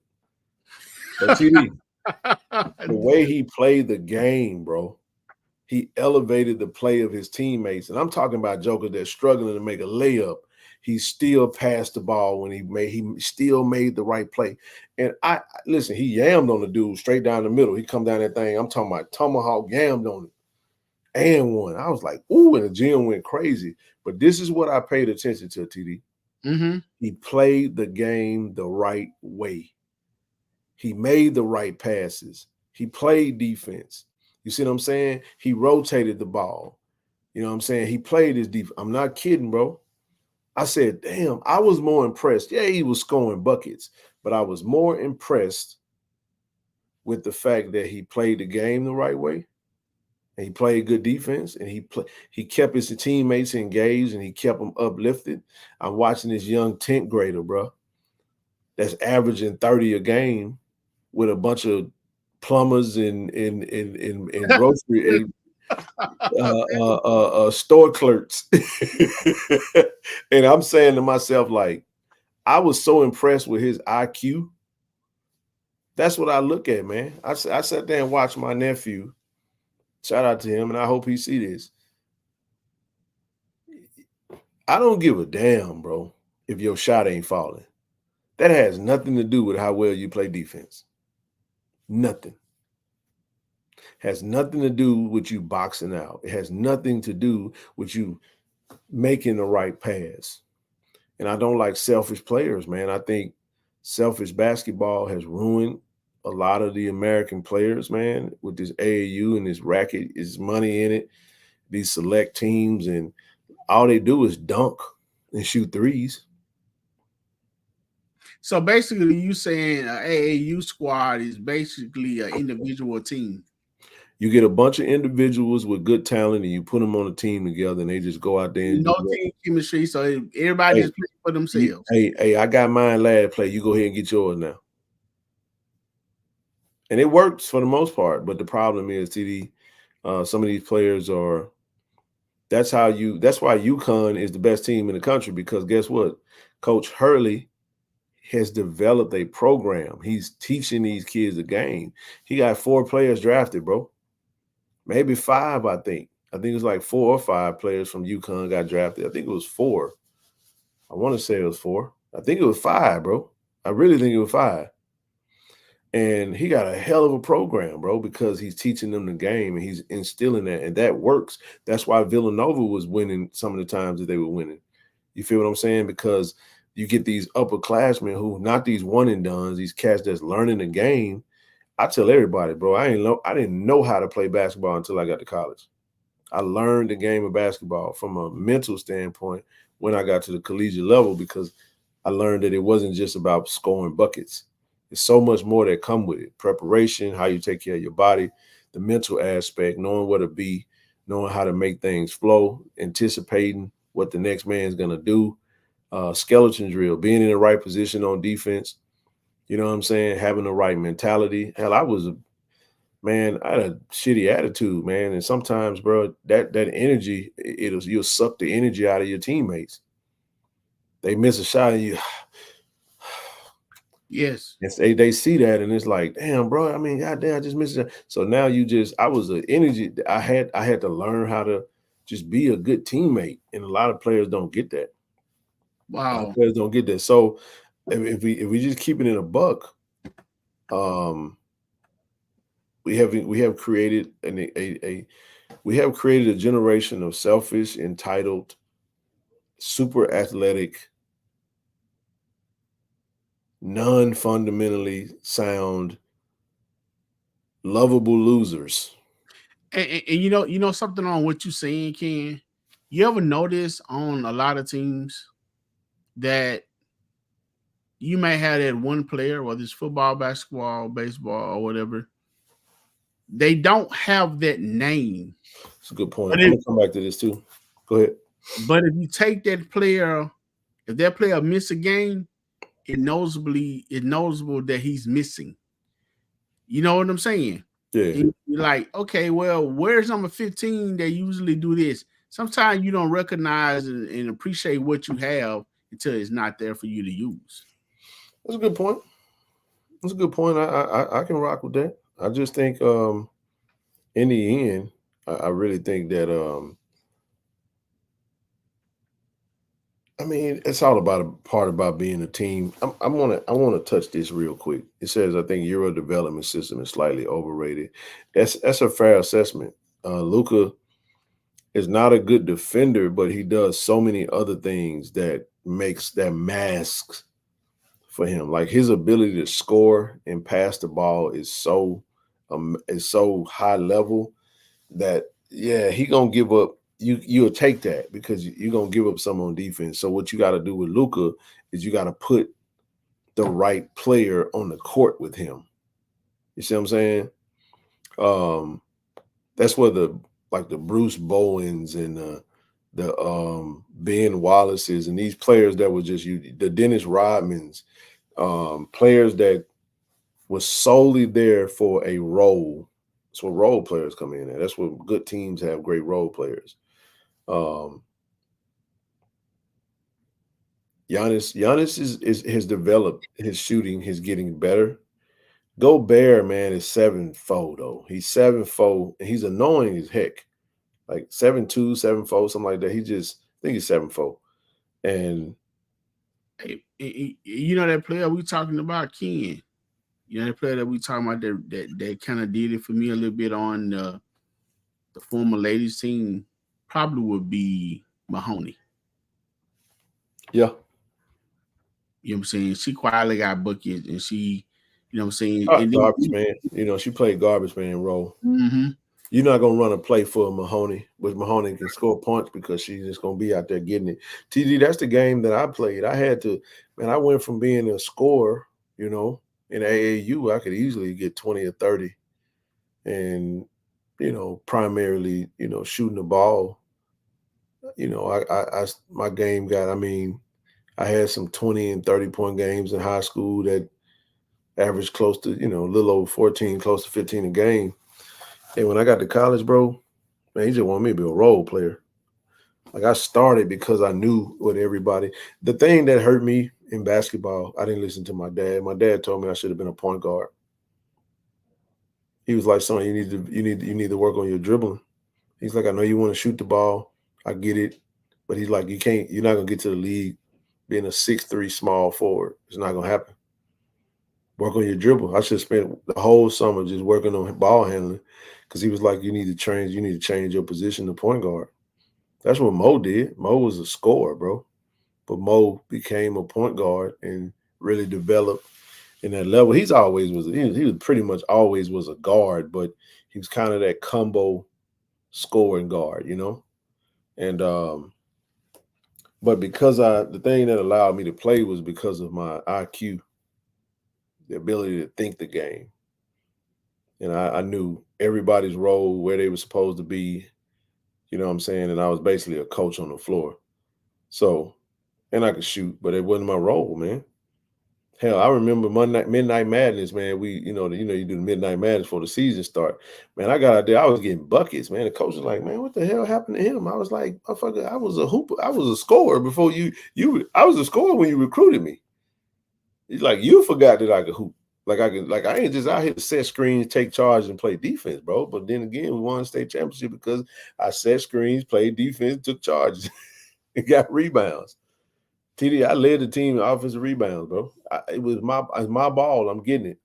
But TD, the way he played the game, bro, He elevated the play of his teammates. And I'm talking about jokers that's struggling to make a layup. He still passed the ball when he still made the right play. And I listen, he yammed on the dude straight down the middle. He come down that thing. I'm talking about tomahawk yammed on it and one. I was like, ooh, and the gym went crazy. But this is what I paid attention to, TD. Mm-hmm. He played the game the right way. He made the right passes. He played defense. You see what I'm saying? He rotated the ball. You know what I'm saying? He played his defense. I'm not kidding, bro. I said, damn, I was more impressed. Yeah, he was scoring buckets, but I was more impressed with the fact that he played the game the right way. And he played good defense, and he kept his teammates engaged, and he kept them uplifted. I'm watching this young 10th grader, bro, that's averaging 30 a game with a bunch of plumbers and grocery store clerks. And I'm saying to myself, like, I was so impressed with his IQ. That's what I look at, man. I sat there and watched my nephew. Shout out to him, and I hope he see this. I don't give a damn, bro, if your shot ain't falling. That has nothing to do with how well you play defense. Nothing. Has nothing to do with you boxing out. It has nothing to do with you making the right pass. And I don't like selfish players, man. I think selfish basketball has ruined a lot of the American players, man, with this AAU and this racket, is money in it, these select teams, and all they do is dunk and shoot threes. So basically, you saying an AAU squad is basically an individual team. You get a bunch of individuals with good talent, and you put them on a team together, and they just go out there and no team chemistry. So everybody just play for themselves. Hey, I got mine last play. You go ahead and get yours now. And it works for the most part, but the problem is, TD, some of these players are. That's why UConn is the best team in the country, because guess what? Coach Hurley has developed a program. He's teaching these kids a game. He got 4 players drafted, bro. Maybe 5, I think. I think it was like 4 or 5 players from UConn got drafted. I think it was 4. I want to say it was 4. I think it was 5, bro. I really think it was 5. And he got a hell of a program, bro, because he's teaching them the game and he's instilling that, and that works. That's why Villanova was winning some of the times that they were winning. You feel what I'm saying? Because you get these upperclassmen who, not these one and dones, these cats that's learning the game. I tell everybody, bro, I didn't know how to play basketball until I got to college. I learned the game of basketball from a mental standpoint when I got to the collegiate level, because I learned that it wasn't just about scoring buckets. There's so much more that come with it. Preparation, how you take care of your body, the mental aspect, knowing where to be, knowing how to make things flow, anticipating what the next man's going to do, skeleton drill, being in the right position on defense, you know what I'm saying, having the right mentality. Hell, I had a shitty attitude, man, and sometimes, bro, that energy, you'll suck the energy out of your teammates. They miss a shot and you – yes. They see that, and it's like, damn, bro, I mean, goddamn, I just missed it. So now I was an energy. I had to learn how to just be a good teammate, and a lot of players don't get that. Wow. A lot of players don't get that. So if we just keep it in a buck, we have created a generation of selfish, entitled, super athletic, non-fundamentally sound, lovable losers. And you know something on what you're saying, Ken? You ever notice on a lot of teams that you may have that one player, whether it's football, basketball, baseball, or whatever, they don't have that name. That's a good point. I'm going to come back to this too. Go ahead. But if you take that player, if that player miss a game, it's noticeable that he's missing. You know what I'm saying? Yeah. And you're like, okay, well, where's number 15 that usually do this? Sometimes you don't recognize and appreciate what you have until it's not there for you to use. That's a good point. I can rock with that. I just think in the end, I really think that I mean, it's all about a part about being a team. I want to touch this real quick. It says I think Euro development system is slightly overrated. That's a fair assessment. Luka is not a good defender, but he does so many other things that masks for him. Like his ability to score and pass the ball is so high level that he gonna give up. You'll take that because you're gonna give up some on defense. So what you got to do with Luka is you got to put the right player on the court with him. You see what I'm saying? That's where the Bruce Bowens and the Ben Wallaces and these players that were just the Dennis Rodmans, players that was solely there for a role. That's where role players come in. That's where good teams have great role players. Giannis has developed his shooting. He's getting better. Gobert, man, is 7'4", though. He's 7'4", and he's annoying as heck. Like 7'2", 7'4", something like that. I think he's 7'4". And you know that player we talking about, Ken. You know that player that we talking about that kind of did it for me a little bit on the former ladies team. Probably would be Mahoney. Yeah. You know what I'm saying? She quietly got buckets and she, you know what I'm saying? Garbage man. You know, she played garbage man role. Mm-hmm. You're not going to run a play for Mahoney, but Mahoney can score points because she's just going to be out there getting it. TD, that's the game that I played. I went from being a scorer, you know, in AAU, I could easily get 20 or 30 and, you know, primarily, you know, shooting the ball. You know, my game I had some 20 and 30-point games in high school that averaged close to, you know, a little over 14, close to 15 a game. And when I got to college, bro, man, he just wanted me to be a role player. Like I started because I knew what everybody. The thing that hurt me in basketball, I didn't listen to my dad. My dad told me I should have been a point guard. He was like, "Son, you need to work on your dribbling." He's like, "I know you want to shoot the ball. I get it." But he's like, you're not gonna get to the league being a 6'3" small forward. It's not gonna happen. Work on your dribble. I should have spent the whole summer just working on ball handling because he was like, you need to change your position to point guard. That's what Mo did. Mo was a scorer, bro. But Mo became a point guard and really developed in that level. He was pretty much always was a guard, but he was kind of that combo scoring guard, you know? And but because the thing that allowed me to play was because of my IQ, the ability to think the game. And I knew everybody's role, where they were supposed to be, you know what I'm saying? And I was basically a coach on the floor. So, and I could shoot, but it wasn't my role, man. Hell, I remember Midnight Madness, man. You do the Midnight Madness before the season start. Man, I got out there, I was getting buckets, man. The coach was like, man, what the hell happened to him? I was like, motherfucker, I was a hooper. I was a scorer before I was a scorer when you recruited me. He's like, you forgot that I could hoop. I ain't just out here to set screens, take charge, and play defense, bro. But then again, we won state championship because I set screens, played defense, took charges, and got rebounds. TD, I led the team in offensive rebounds, bro. It was my ball. I'm getting it.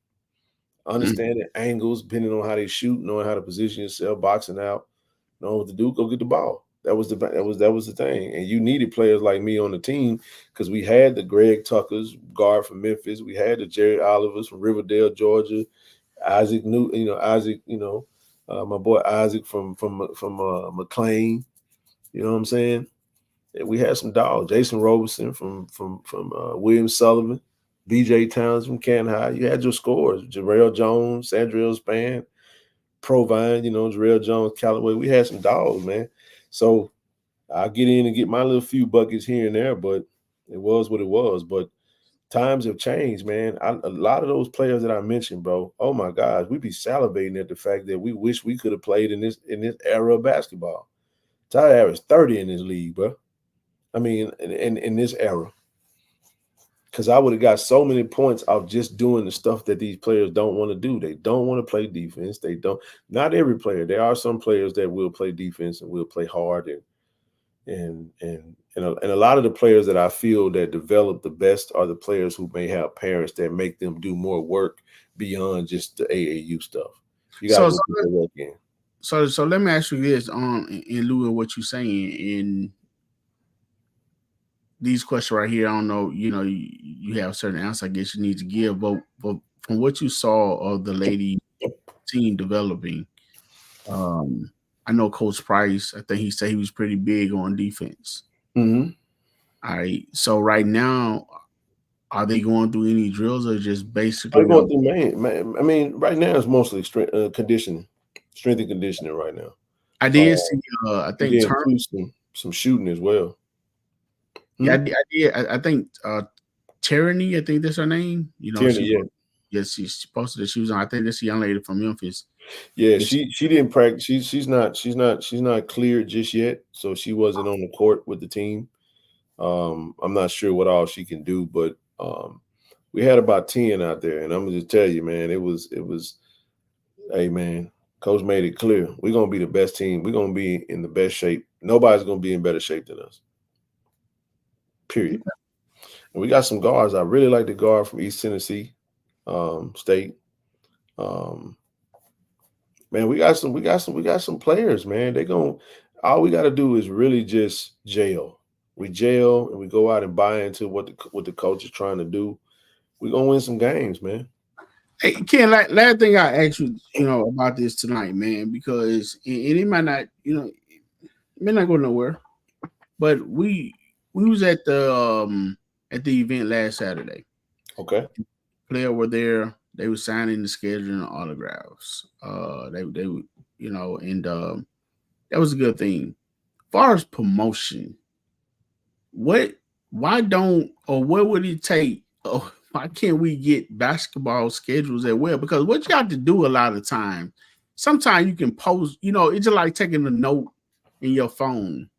Understanding angles, depending on how they shoot, knowing how to position yourself, boxing out, knowing what to do, go get the ball. That was the thing. And you needed players like me on the team because we had the Greg Tuckers, guard from Memphis. We had the Jerry Olivers from Riverdale, Georgia. Isaac Newton, my boy Isaac from McLean. You know what I'm saying? We had some dogs. Jason Roberson from William Sullivan, BJ Towns from Canton High. You had your scores. Jarrell Jones, Sandrell Spann, Provine, Jarrell Jones, Callaway. We had some dogs, man. So I get in and get my little few buckets here and there, but it was what it was. But times have changed, man. A lot of those players that I mentioned, bro, oh my gosh, we'd be salivating at the fact that we wish we could have played in this era of basketball. Ty averaged 30 in this league, bro. I mean, in this era. because I would have got so many points off just doing the stuff that these players don't want to do. They don't want to play defense. They don't. Not every player. There are some players that will play defense and will play hard, and a lot of the players that I feel that develop the best are the players who may have parents that make them do more work beyond just the AAU stuff. You got to put the work in. So let me ask you this in lieu of what you're saying in these questions right here. I don't know, you have a certain answer I guess you need to give, but from what you saw of the lady team developing, I know Coach Price, I think he said he was pretty big on defense. Mm-hmm. All right. So right now, are they going through any drills or just basically? They're going through I mean, right now it's mostly strength and conditioning right now. I did see. I think some shooting as well. Yeah, I did. I think Tyranny. I think that's her name. Tyranny, yes, she posted that she was on. I think that's a young lady from Memphis. Yeah, she didn't practice. She's not cleared just yet, so she wasn't on the court with the team. I'm not sure what all she can do, but we had about 10 out there, and I'm gonna just tell you, man, it was. Hey, man, Coach made it clear we're gonna be the best team. We're gonna be in the best shape. Nobody's gonna be in better shape than us. Period. And we got some guards. I really like the guard from East Tennessee State. Man, we got some players, man. All we got to do is really just gel. We gel and we go out and buy into what the coach is trying to do. We're gonna win some games, man. Hey, Ken, last thing I asked you, about this tonight, man, because it might not, it may not go nowhere, but we was at the event last Saturday. Okay. Players were there. They were signing the schedule and autographs. They and that was a good thing. As far as promotion, what would it take? Why can't we get basketball schedules as well? Because what you got to do a lot of time, sometimes you can post, it's just like taking a note in your phone.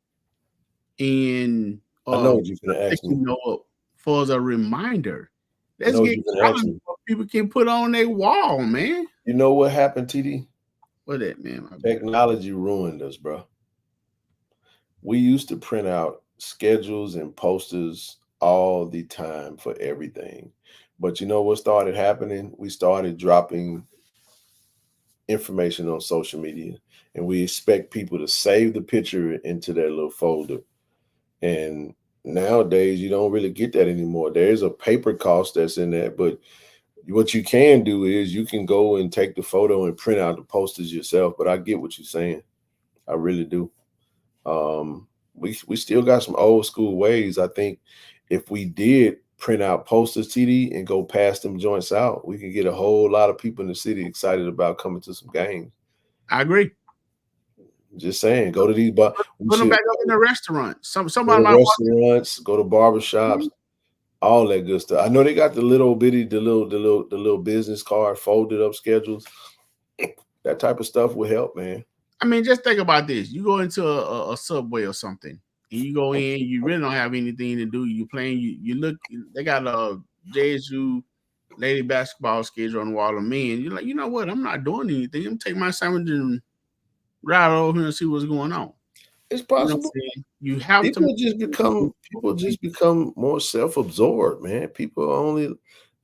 And I know what you're going to ask me. For as a reminder. Let's get what people can put on their wall, man. You know what happened, TD? What that, man? Technology ruined us, bro. We used to print out schedules and posters all the time for everything. But you know what started happening? We started dropping information on social media, and we expect people to save the picture into their little folder. And nowadays, you don't really get that anymore. There's a paper cost that's in that, but what you can do is you can go and take the photo and print out the posters yourself. But I get what you're saying. I really do. We still got some old school ways. I think if we did print out posters, TD, and go pass them joints out, we could get a whole lot of people in the city excited about coming to some games. I agree. Just saying, go to these bars. Put them back up in the restaurant. Somebody go to restaurants, go to barbershops, all that good stuff. I know they got the little business card folded up schedules. That type of stuff will help, man. I mean, just think about this. You go into a Subway or something, and you go in, you really don't have anything to do. You playing, you look, they got a JSU lady basketball schedule on the wall of men. You're like, you know what? I'm not doing anything. I'm taking my sandwich and ride over here and see what's going on. It's possible. You have people just become more self-absorbed, man. People are only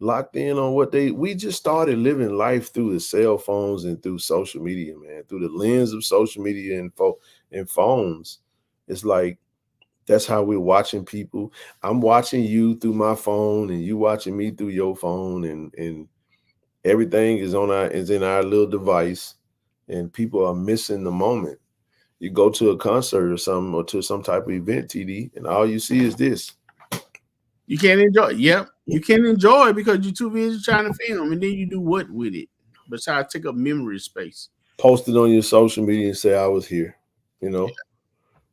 locked in on we just started living life through the cell phones and through social media, man, through the lens of social media and phones. It's like that's how we're watching people. I'm watching you through my phone and you watching me through your phone, and everything is in our little device, and people are missing the moment. You go to a concert or something, or to some type of event, TD, and all you see is this. You can't enjoy it. Yep. You can't enjoy it because you're too busy trying to film, and then you do what with it? Besides take up memory space. Post it on your social media and say I was here, Yeah.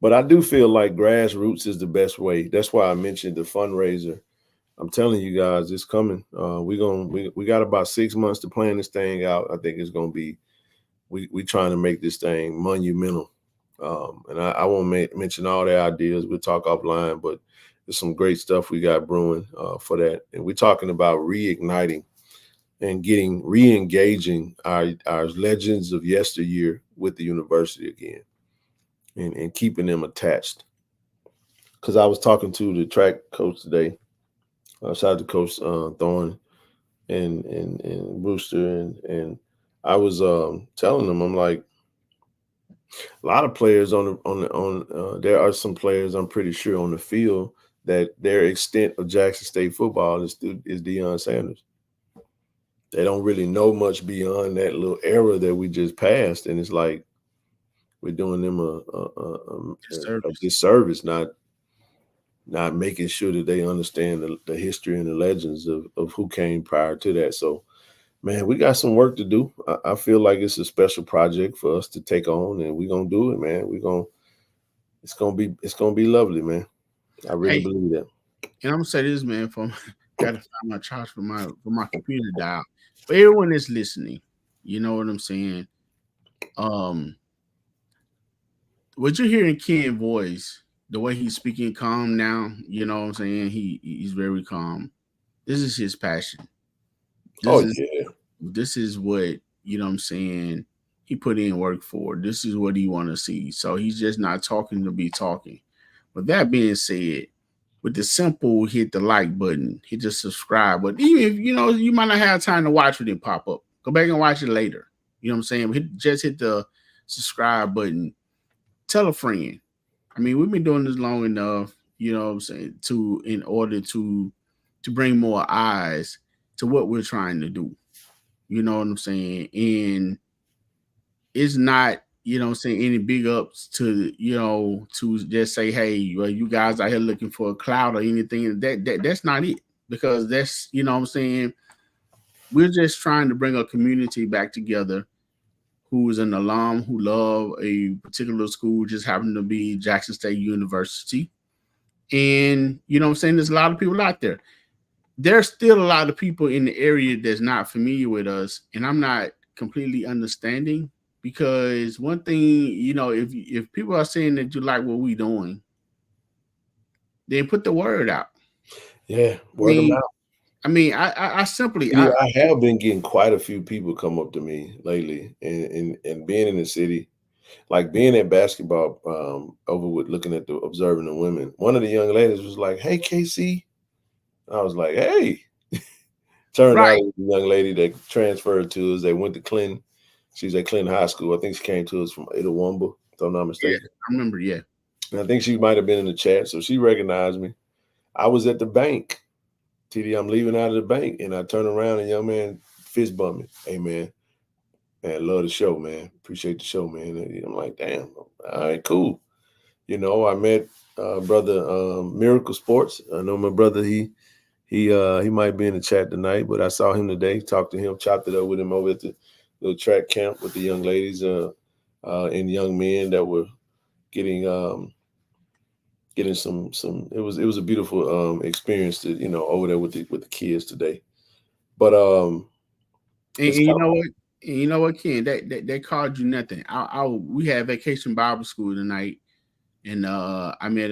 But I do feel like grassroots is the best way. That's why I mentioned the fundraiser. I'm telling you guys, it's coming. We got about 6 months to plan this thing out. I think it's gonna be. We trying to make this thing monumental. And I won't mention all their ideas. We'll talk offline, but some great stuff we got brewing for that. And we're talking about reigniting and re-engaging our legends of yesteryear with the university again, and keeping them attached. Because I was talking to the track coach today. Shout out to Coach Thorne and Brewster, and I was telling them, I'm like, a lot of players there are some players I'm pretty sure on the field that their extent of Jackson State football is Deion Sanders. They don't really know much beyond that little era that we just passed, and it's like we're doing them a disservice, not making sure that they understand the history and the legends of who came prior to that. So, man, we got some work to do. I feel like it's a special project for us to take on, and we're gonna do it, man. It's gonna be lovely, man. I really believe that. And I'm gonna say this, man. Gotta find my charge for my computer dial. For everyone that's listening, you know what I'm saying. What you're hearing Ken's voice, the way he's speaking calm now, you know what I'm saying? He's very calm. This is his passion. This is what, you know what I'm saying, he put in work for. This is what he want to see. So he's just not talking to be talking. With that being said, with the simple hit the like button, hit the subscribe button. Even if, you know, you might not have time to watch it pop up, go back and watch it later. You know what I'm saying? Just hit the subscribe button. Tell a friend. I mean, we've been doing this long enough, you know what I'm saying, in order to bring more eyes to what we're trying to do. You know what I'm saying? And it's not, you know what I'm saying, any big ups to, you know, to just say, hey, well, you guys out here looking for a cloud or anything. That's not it. Because that's, you know what I'm saying, we're just trying to bring a community back together who is an alum who love a particular school, just happened to be Jackson State University. And, you know what I'm saying, there's a lot of people out there. There's still a lot of people in the area that's not familiar with us, and I'm not completely understanding, because one thing, you know, if people are saying that you like what we doing, then put the word out. Yeah, word them out. I mean, I simply I have been getting quite a few people come up to me lately, and being in the city, like being at basketball over with looking at observing the women. One of the young ladies was like, "Hey, KC," I was like, "Hey." Turned out it was a young lady that transferred to us. They went to Clinton. She's at Clinton High School. I think she came to us from Itawamba, if I'm not mistaken. Yeah, I remember. Yeah, and I think she might have been in the chat, so she recognized me. I was at the bank. TD, I'm leaving out of the bank, and I turn around, and young man fist bumped me. Hey, man, love the show, man. Appreciate the show, man. And I'm like, damn, all right, cool. You know, I met brother Miracle Sports. I know my brother, he might be in the chat tonight, but I saw him today, talked to him, chopped it up with him over at the little track camp with the young ladies and young men that were getting some. It was a beautiful experience to, you know, over there with the kids today. But and you know what, Ken, they called you nothing. We had Vacation Bible School tonight, and I met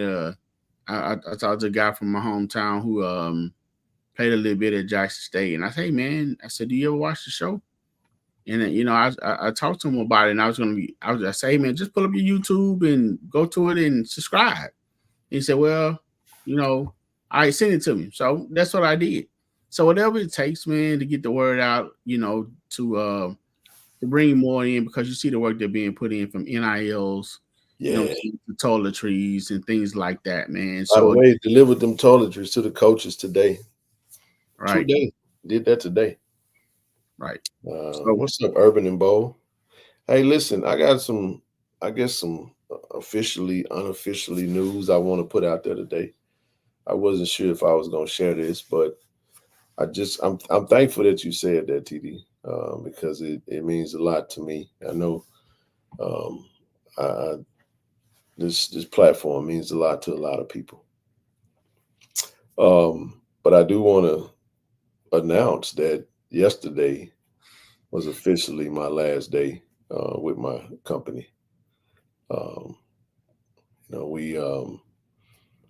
I talked to a guy from my hometown who played a little bit at Jackson State, and I said, hey, man, I said, do you ever watch the show? And you know, I talked to him about it, and I say, hey, man, just pull up your YouTube and go to it and subscribe. He said, well, you know, I sent it to me. So that's what I did. So whatever it takes, man, to get the word out, you know, to bring more in, because you see the work they're being put in from NILs, you know, to toiletries and things like that, man. So, by the way, delivered them toiletries to the coaches today. Right. Today. Did that today. Right. So what's up, Urban and Bowl? Hey, listen, I got some officially, unofficially news I want to put out there today. I wasn't sure if I was going to share this, but I'm thankful that you said that, TD, because it means a lot to me. I know this platform means a lot to a lot of people. But I do want to announce that yesterday was officially my last day with my company. You know,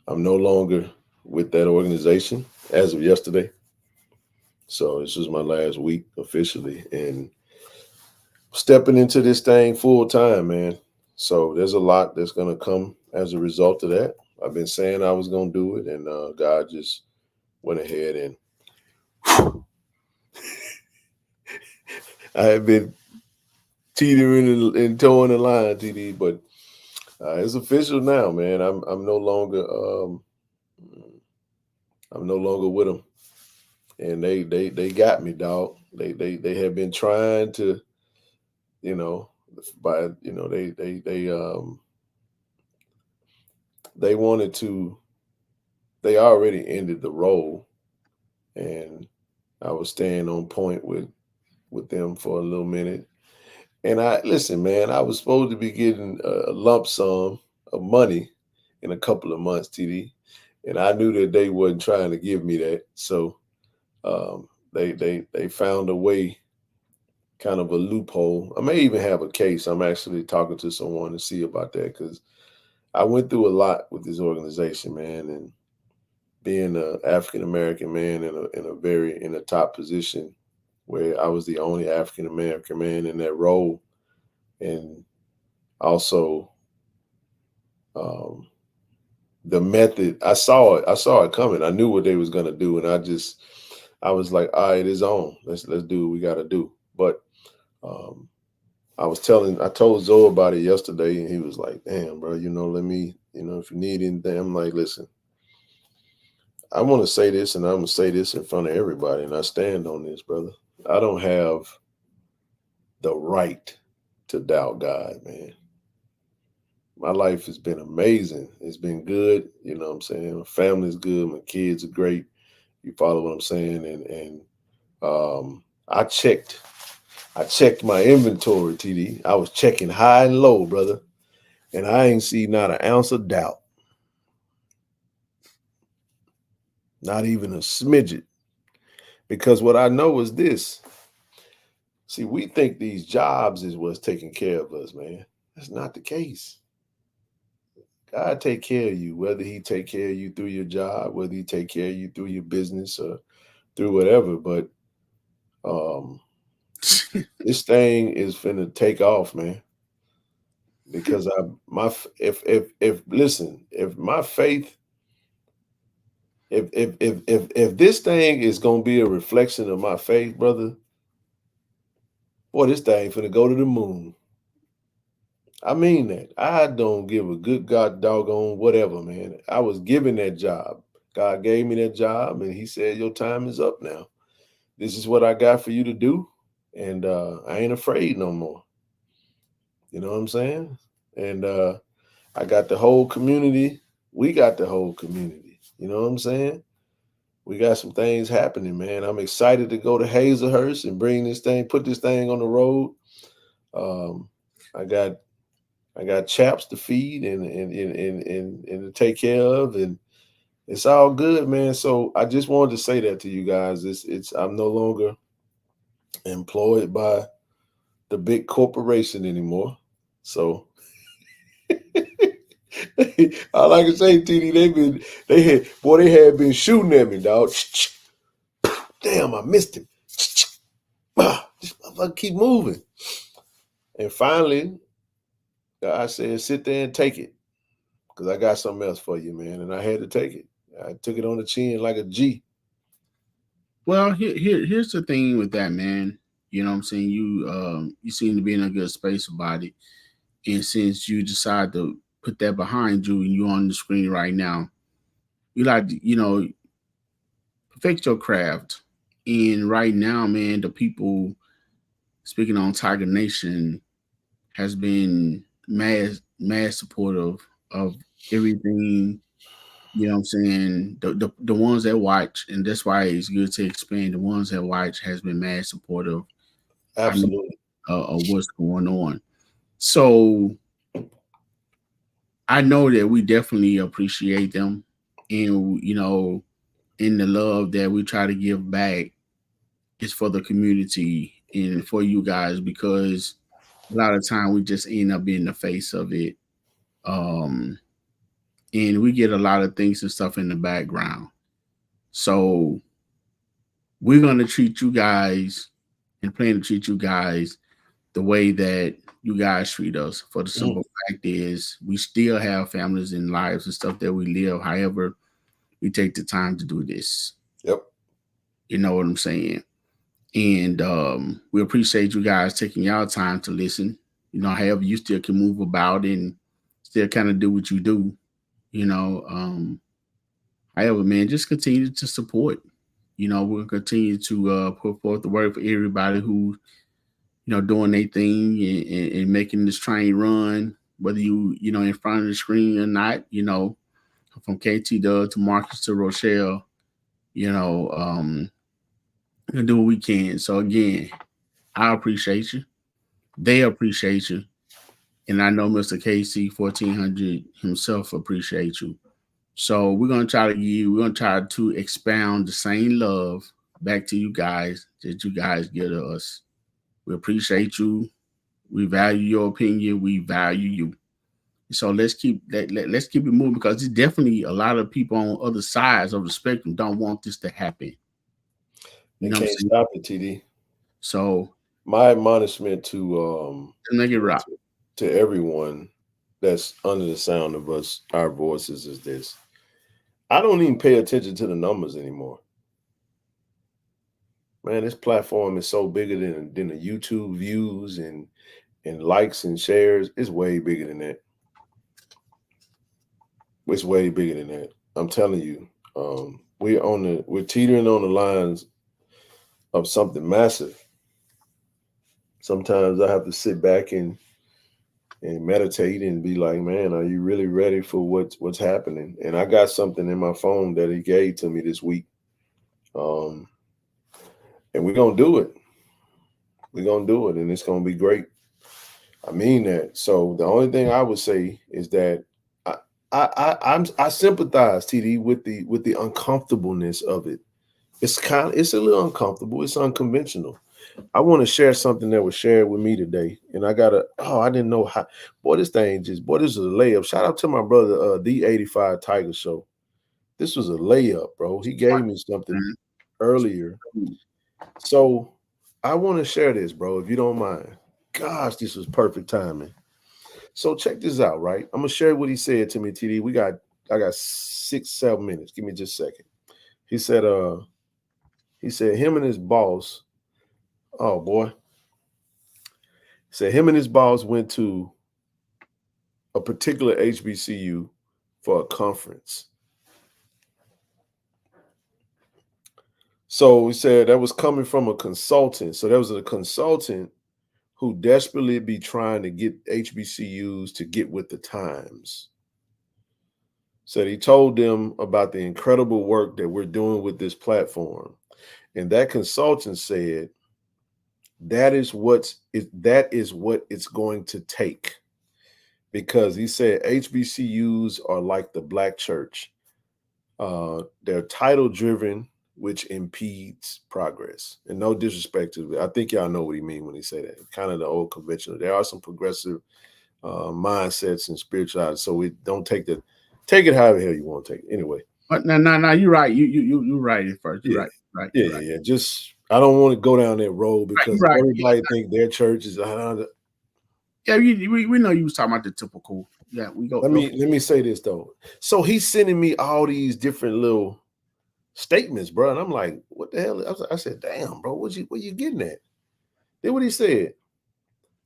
I'm no longer with that organization as of yesterday. So this is my last week officially, and stepping into this thing full time, man. So there's a lot that's gonna come as a result of that. I've been saying I was gonna do it, and God just went ahead and I have been teetering and towing the line, TD, but it's official now, man. I'm no longer with them, and they got me, dog. They have been trying to, you know, they wanted to. They already ended the role, and I was staying on point with them for a little minute. And listen, man, I was supposed to be getting a lump sum of money in a couple of months, TD, and I knew that they wasn't trying to give me that. So they found a way, kind of a loophole. I may even have a case. I'm actually talking to someone to see about that, because I went through a lot with this organization, man, and being an African American man in a top position where I was the only African American man in that role, and also the method. I saw it coming. I knew what they was gonna do, and I was like, all right, it's on. Let's do what we gotta do. But I told Zoe about it yesterday, and he was like, damn, bro, let me, if you need anything. I'm like, listen, I want to say this, and I'm gonna say this in front of everybody, and I stand on this, brother. I don't have the right to doubt God, man. My life has been amazing. It's been good. You know what I'm saying? My family's good. My kids are great. You follow what I'm saying? And I checked my inventory, TD. I was checking high and low, brother. And I ain't see not an ounce of doubt. Not even a smidget. Because what I know is this. See, we think these jobs is what's taking care of us, man. That's not the case. God take care of you, whether he take care of you through your job, whether he take care of you through your business or through whatever. But this thing is finna take off, man. Because if this thing is gonna be a reflection of my faith, brother, boy, this thing finna go to the moon. I mean that. I don't give a good God doggone whatever, man. I was given that job. God gave me that job, and he said, your time is up now. This is what I got for you to do, and I ain't afraid no more. You know what I'm saying? And I got the whole community. We got the whole community. You know what I'm saying? We got some things happening, man. I'm excited to go to Hazelhurst and put this thing on the road. I got chaps to feed and to take care of, and it's all good, man. So I just wanted to say that to you guys. I'm no longer employed by the big corporation anymore. So all I can say, TD, they had been shooting at me, dog. Damn, I missed him. This motherfucker keep moving. And finally, I said, sit there and take it, because I got something else for you, man. And I had to take it. I took it on the chin like a G. Well, here's the thing with that, man. You know what I'm saying? You seem to be in a good space about it. And since you decide to put that behind you and you're on the screen right now, you like to, perfect your craft. And right now, man, the people speaking on Tiger Nation has been mass supportive of everything. You know what I'm saying? The ones that watch, and that's why it's good to expand. The ones that watch has been mass supportive. Absolutely. Of what's going on. So I know that we definitely appreciate them, and in the love that we try to give back is for the community and for you guys, because a lot of time we just end up being the face of it. and we get a lot of things and stuff in the background. So we're going to treat you guys and plan to treat you guys the way that you guys treat us. For the simple fact is, we still have families and lives and stuff that we live. However, we take the time to do this. Yep. You know what I'm saying? And we appreciate you guys taking y'all time to listen. You know, however, you still can move about and still kind of do what you do. You know, however, man, just continue to support. You know, we'll continue to put forth the word for everybody who, you know, doing their thing and making this train run, whether you know, in front of the screen or not, you know, from KT to Marcus to Rochelle, you know, we'll do what we can. So again, I appreciate you. They appreciate you. And I know Mr. KC-1400 himself appreciates you. So we're going to try to expound the same love back to you guys that you guys give to us. We appreciate you. We value your opinion. We value you. So let's keep it moving, because it's definitely a lot of people on other sides of the spectrum don't want this to happen. You can't stop it, TD. So my admonishment to make it rock to everyone that's under the sound of us, our voices, is this: I don't even pay attention to the numbers anymore. Man, this platform is so bigger than the YouTube views and likes and shares. It's way bigger than that. It's way bigger than that. I'm telling you, we're teetering on the lines of something massive. Sometimes I have to sit back and meditate and be like, man, are you really ready for what's happening? And I got something in my phone that he gave to me this week. And we're going to do it. We're going to do it, and it's going to be great. I mean that. So the only thing I would say is that I sympathize, TD, with the uncomfortableness of it. It's a little uncomfortable. It's unconventional. I want to share something that was shared with me today, and I didn't know how. This is a layup. Shout out to my brother, D85 Tiger Show. This was a layup, bro. He gave me something earlier. So I want to share this, bro, if you don't mind. Gosh, this was perfect timing. So check this out, right? I'm gonna share what he said to me, TD. I got 6-7 minutes. Give me just a second. He said him and his boss. Oh boy. He said him and his boss went to a particular HBCU for a conference. So he said that was coming from a consultant. So there was a consultant who desperately be trying to get HBCUs to get with the times. Said he told them about the incredible work that we're doing with this platform. And that consultant said, that is what it's going to take. Because he said HBCUs are like the black church. They're title driven, which impedes progress. And no disrespect to it. I think y'all know what he means when he say that. Kind of the old conventional. There are some progressive mindsets and spirituality. So we don't take it however the hell you want to take it. Anyway. But no, you're right. You right at first. You're right. Yeah. Just I don't want to go down that road because everybody think their church is. Yeah, we know you was talking about the typical. Yeah, we go. Let me say this though. So he's sending me all these different little statements, bro, and I'm like, what the hell? I said, damn, bro, what you getting at? Then what he said,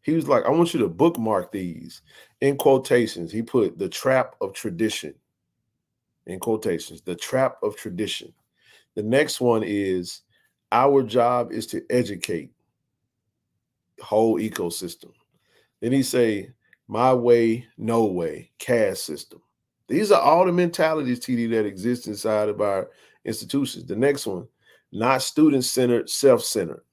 he was like, I want you to bookmark these in quotations. He put the trap of tradition in quotations, the trap of tradition. The next one is our job is to educate the whole ecosystem. Then he say, my way, no way, caste system. These are all the mentalities, TD, that exist inside of our institutions. The next one, not student-centered, self-centered.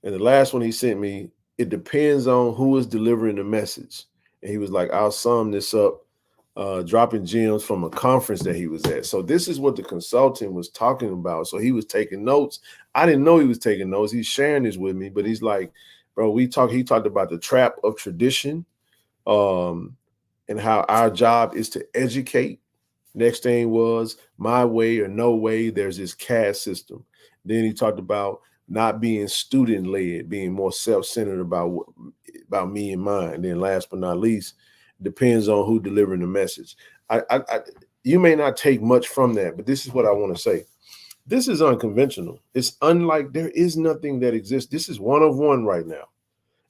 And the last one he sent me, it depends on who is delivering the message. And he was like, I'll sum this up, dropping gems from a conference that he was at. So this is what the consultant was talking about. So he was taking notes. I didn't know he was taking notes. He's sharing this with me, but he's like, bro, he talked about the trap of tradition. and how our job is to educate. Next thing was my way or no way. There's this caste system. Then he talked about not being student led, being more self-centered about me and mine. And then last but not least, depends on who delivering the message. You may not take much from that, but this is what I want to say. This is unconventional. It's unlike, there is nothing that exists. This is one of one right now.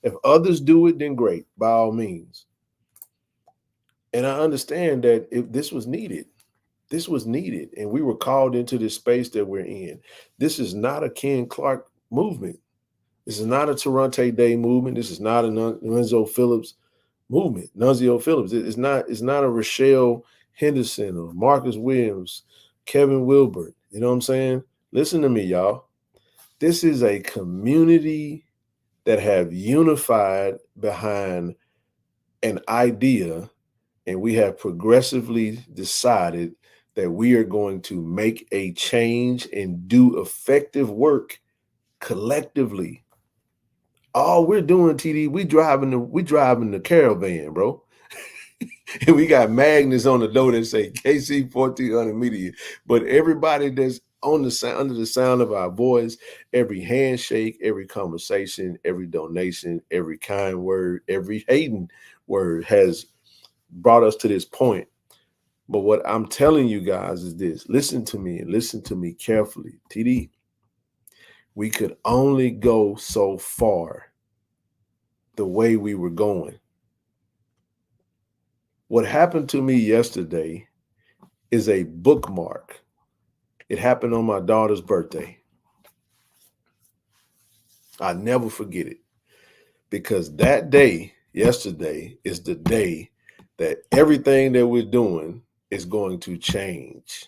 If others do it, then great, by all means. And I understand that if this was needed, and we were called into this space that we're in. This is not a Ken Clark movement. This is not a Toronto Day movement. This is not a Nunzio Phillips movement. It's not a Rochelle Henderson or Marcus Williams, Kevin Wilbert. You know what I'm saying? Listen to me, y'all. This is a community that have unified behind an idea, and we have progressively decided that we are going to make a change and do effective work collectively. All we're doing, TD, we driving the caravan, bro. And we got magnets on the door that say KC-1400 Media. But everybody that's on the under the sound of our voice, every handshake, every conversation, every donation, every kind word, every hating word has brought us to this point. But what I'm telling you guys is this. Listen to me and listen to me carefully. TD, we could only go so far the way we were going. What happened to me yesterday is a bookmark. It happened on my daughter's birthday. I never forget it, because that day, yesterday, is the day that everything that we're doing is going to change.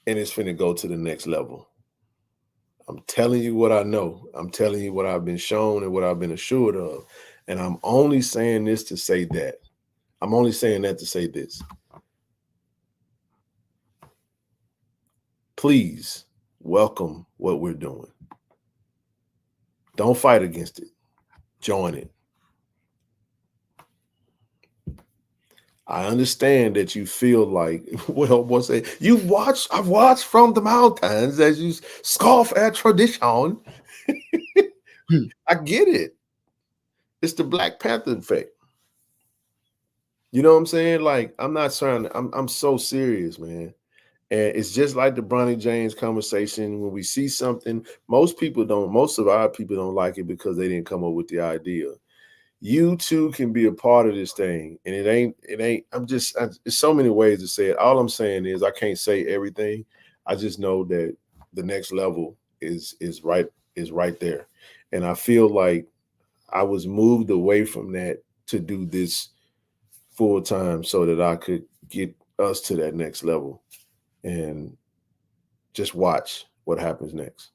And it's finna go to the next level. I'm telling you what I know. I'm telling you what I've been shown and what I've been assured of. And I'm only saying this to say that. I'm only saying that to say this. Please welcome what we're doing. Don't fight against it. Join it. I understand that you feel like, well, what's that? I've watched from the mountains as you scoff at tradition. I get it. It's the Black Panther effect. You know what I'm saying? Like, I'm not trying to, I'm so serious, man. And it's just like the Bronny James conversation. When we see something, most of our people don't like it because they didn't come up with the idea. You too can be a part of this thing. And it ain't, it's so many ways to say it. All I'm saying is I can't say everything. I just know that the next level is right there. And I feel like I was moved away from that to do this full time so that I could get us to that next level and just watch what happens next.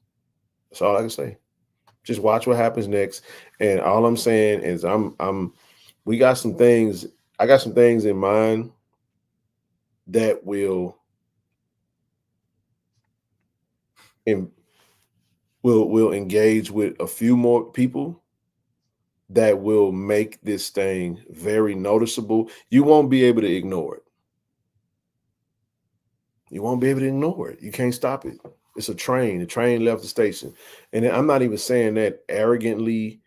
That's all I can say. Just watch what happens next. And all I'm saying is I got some things in mind that will engage with a few more people that will make this thing very noticeable. You won't be able to ignore it. You won't be able to ignore it. You can't stop it. It's a train. The train left the station. And I'm not even saying that arrogantly,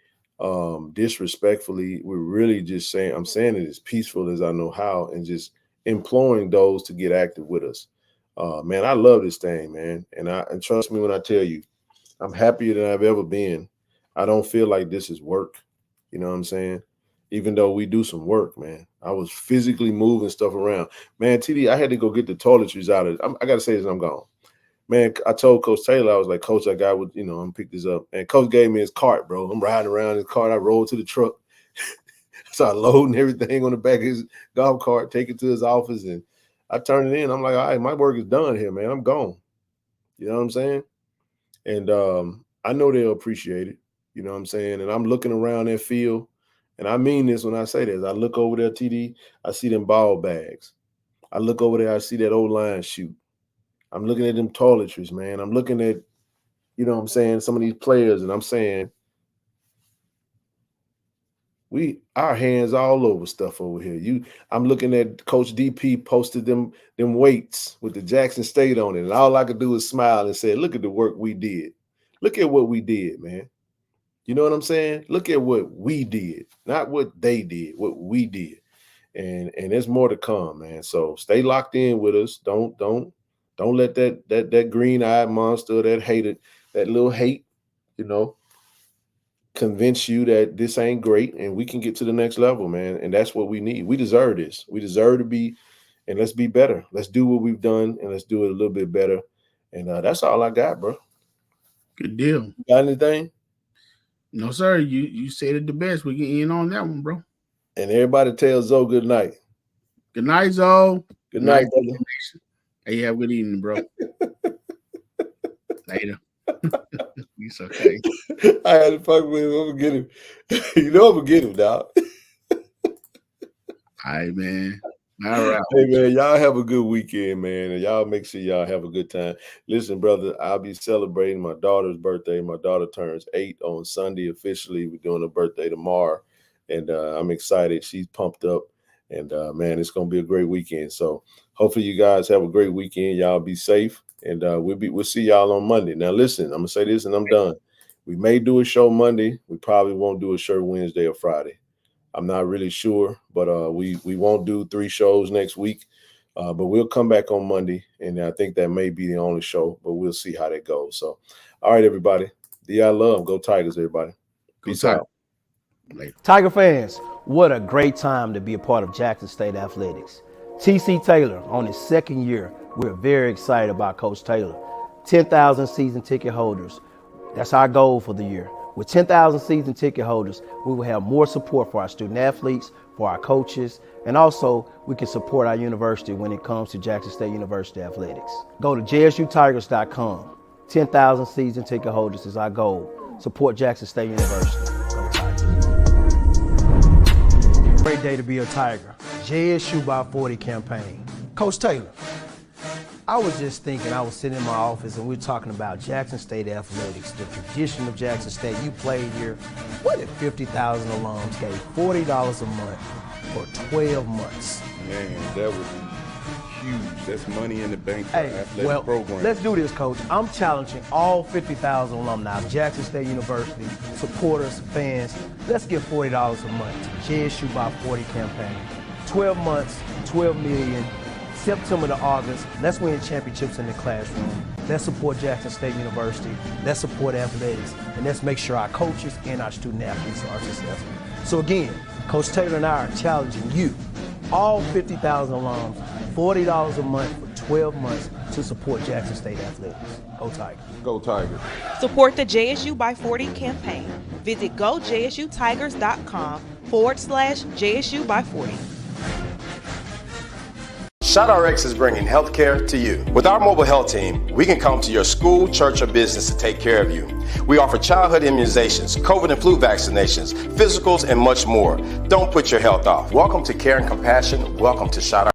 disrespectfully. We're really just saying, I'm saying it as peaceful as I know how, and just imploring those to get active with us. Man, I love this thing, man. And trust me when I tell you, I'm happier than I've ever been. I don't feel like this is work. You know what I'm saying? Even though we do some work, man. I was physically moving stuff around. Man, TD, I had to go get the toiletries out of it. I got to say this, I'm gone. Man, I told Coach Taylor, I was like, Coach, I'm gonna pick this up. And Coach gave me his cart, bro. I'm riding around his cart. I rolled to the truck. Started loading everything on the back of his golf cart, take it to his office, and I turned it in. I'm like, all right, my work is done here, man. I'm gone. You know what I'm saying? And I know they'll appreciate it. You know what I'm saying? And I'm looking around that field, and I mean this when I say this. I look over there, TD, I see them ball bags. I look over there, I see that old line shoot. I'm looking at them toiletries, man. I'm looking at, you know what I'm saying, some of these players, and I'm saying, our hands all over stuff over here. I'm looking at Coach DP posted them weights with the Jackson State on it, and all I could do is smile and say, "Look at the work we did. Look at what we did, man." You know what I'm saying? Look at what we did, not what they did, what we did. And there's more to come, man. So stay locked in with us. Don't let that green-eyed monster, that little hate, convince you that this ain't great and we can get to the next level, man. And that's what we need. We deserve this. We deserve to be, and let's be better. Let's do what we've done and let's do it a little bit better. And that's all I got, bro. Good deal. Got anything? No, sir. You said it the best. We can end on that one, bro. And everybody tell Zoe good night. Good night, Zoe. Good night, brother. Hey, have a good evening, bro. Later. It's okay. I had to fuck with him. I'm gonna get him. I'm gonna get him, dog. All right, man. All right. Hey, man, y'all have a good weekend, man. And y'all make sure y'all have a good time. Listen, brother, I'll be celebrating my daughter's birthday. My daughter turns 8 on Sunday officially. We're doing her birthday tomorrow. And I'm excited. She's pumped up. And, man, it's going to be a great weekend. So hopefully you guys have a great weekend. Y'all be safe. And we'll see y'all on Monday. Now, listen, I'm going to say this and I'm done. We may do a show Monday. We probably won't do a show Wednesday or Friday. I'm not really sure, but we won't do 3 shows next week. But we'll come back on Monday, and I think that may be the only show, but we'll see how that goes. So, all right, everybody. I love. Go Tigers, everybody. Peace out. Later. Tiger fans, what a great time to be a part of Jackson State Athletics. TC Taylor on his 2nd year. We're very excited about Coach Taylor. 10,000 season ticket holders. That's our goal for the year. With 10,000 season ticket holders, we will have more support for our student athletes, for our coaches, and also we can support our university when it comes to Jackson State University athletics. Go to JSUTigers.com. 10,000 season ticket holders is our goal. Support Jackson State University. Go Tigers. Great day to be a Tiger. JSU by 40 campaign. Coach Taylor, I was just thinking, I was sitting in my office and we were talking about Jackson State athletics, the tradition of Jackson State. You played here. What if 50,000 alums gave $40 a month for 12 months? Man, that would be huge. That's money in the bank for athletic program. Let's do this, Coach. I'm challenging all 50,000 alumni of Jackson State University, supporters, fans. Let's give $40 a month to JSU by 40 campaign. 12 months, 12 million. September to August, let's win championships in the classroom. Let's support Jackson State University. Let's support athletics. And let's make sure our coaches and our student athletes are successful. So again, Coach Taylor and I are challenging you, all 50,000 alums, $40 a month for 12 months to support Jackson State athletics. Go Tigers. Go Tigers. Support the JSU by 40 campaign. Visit gojsutigers.com/JSU by 40. ShotRx is bringing healthcare to you. With our mobile health team, we can come to your school, church, or business to take care of you. We offer childhood immunizations, COVID and flu vaccinations, physicals, and much more. Don't put your health off. Welcome to Care and Compassion. Welcome to ShotRx.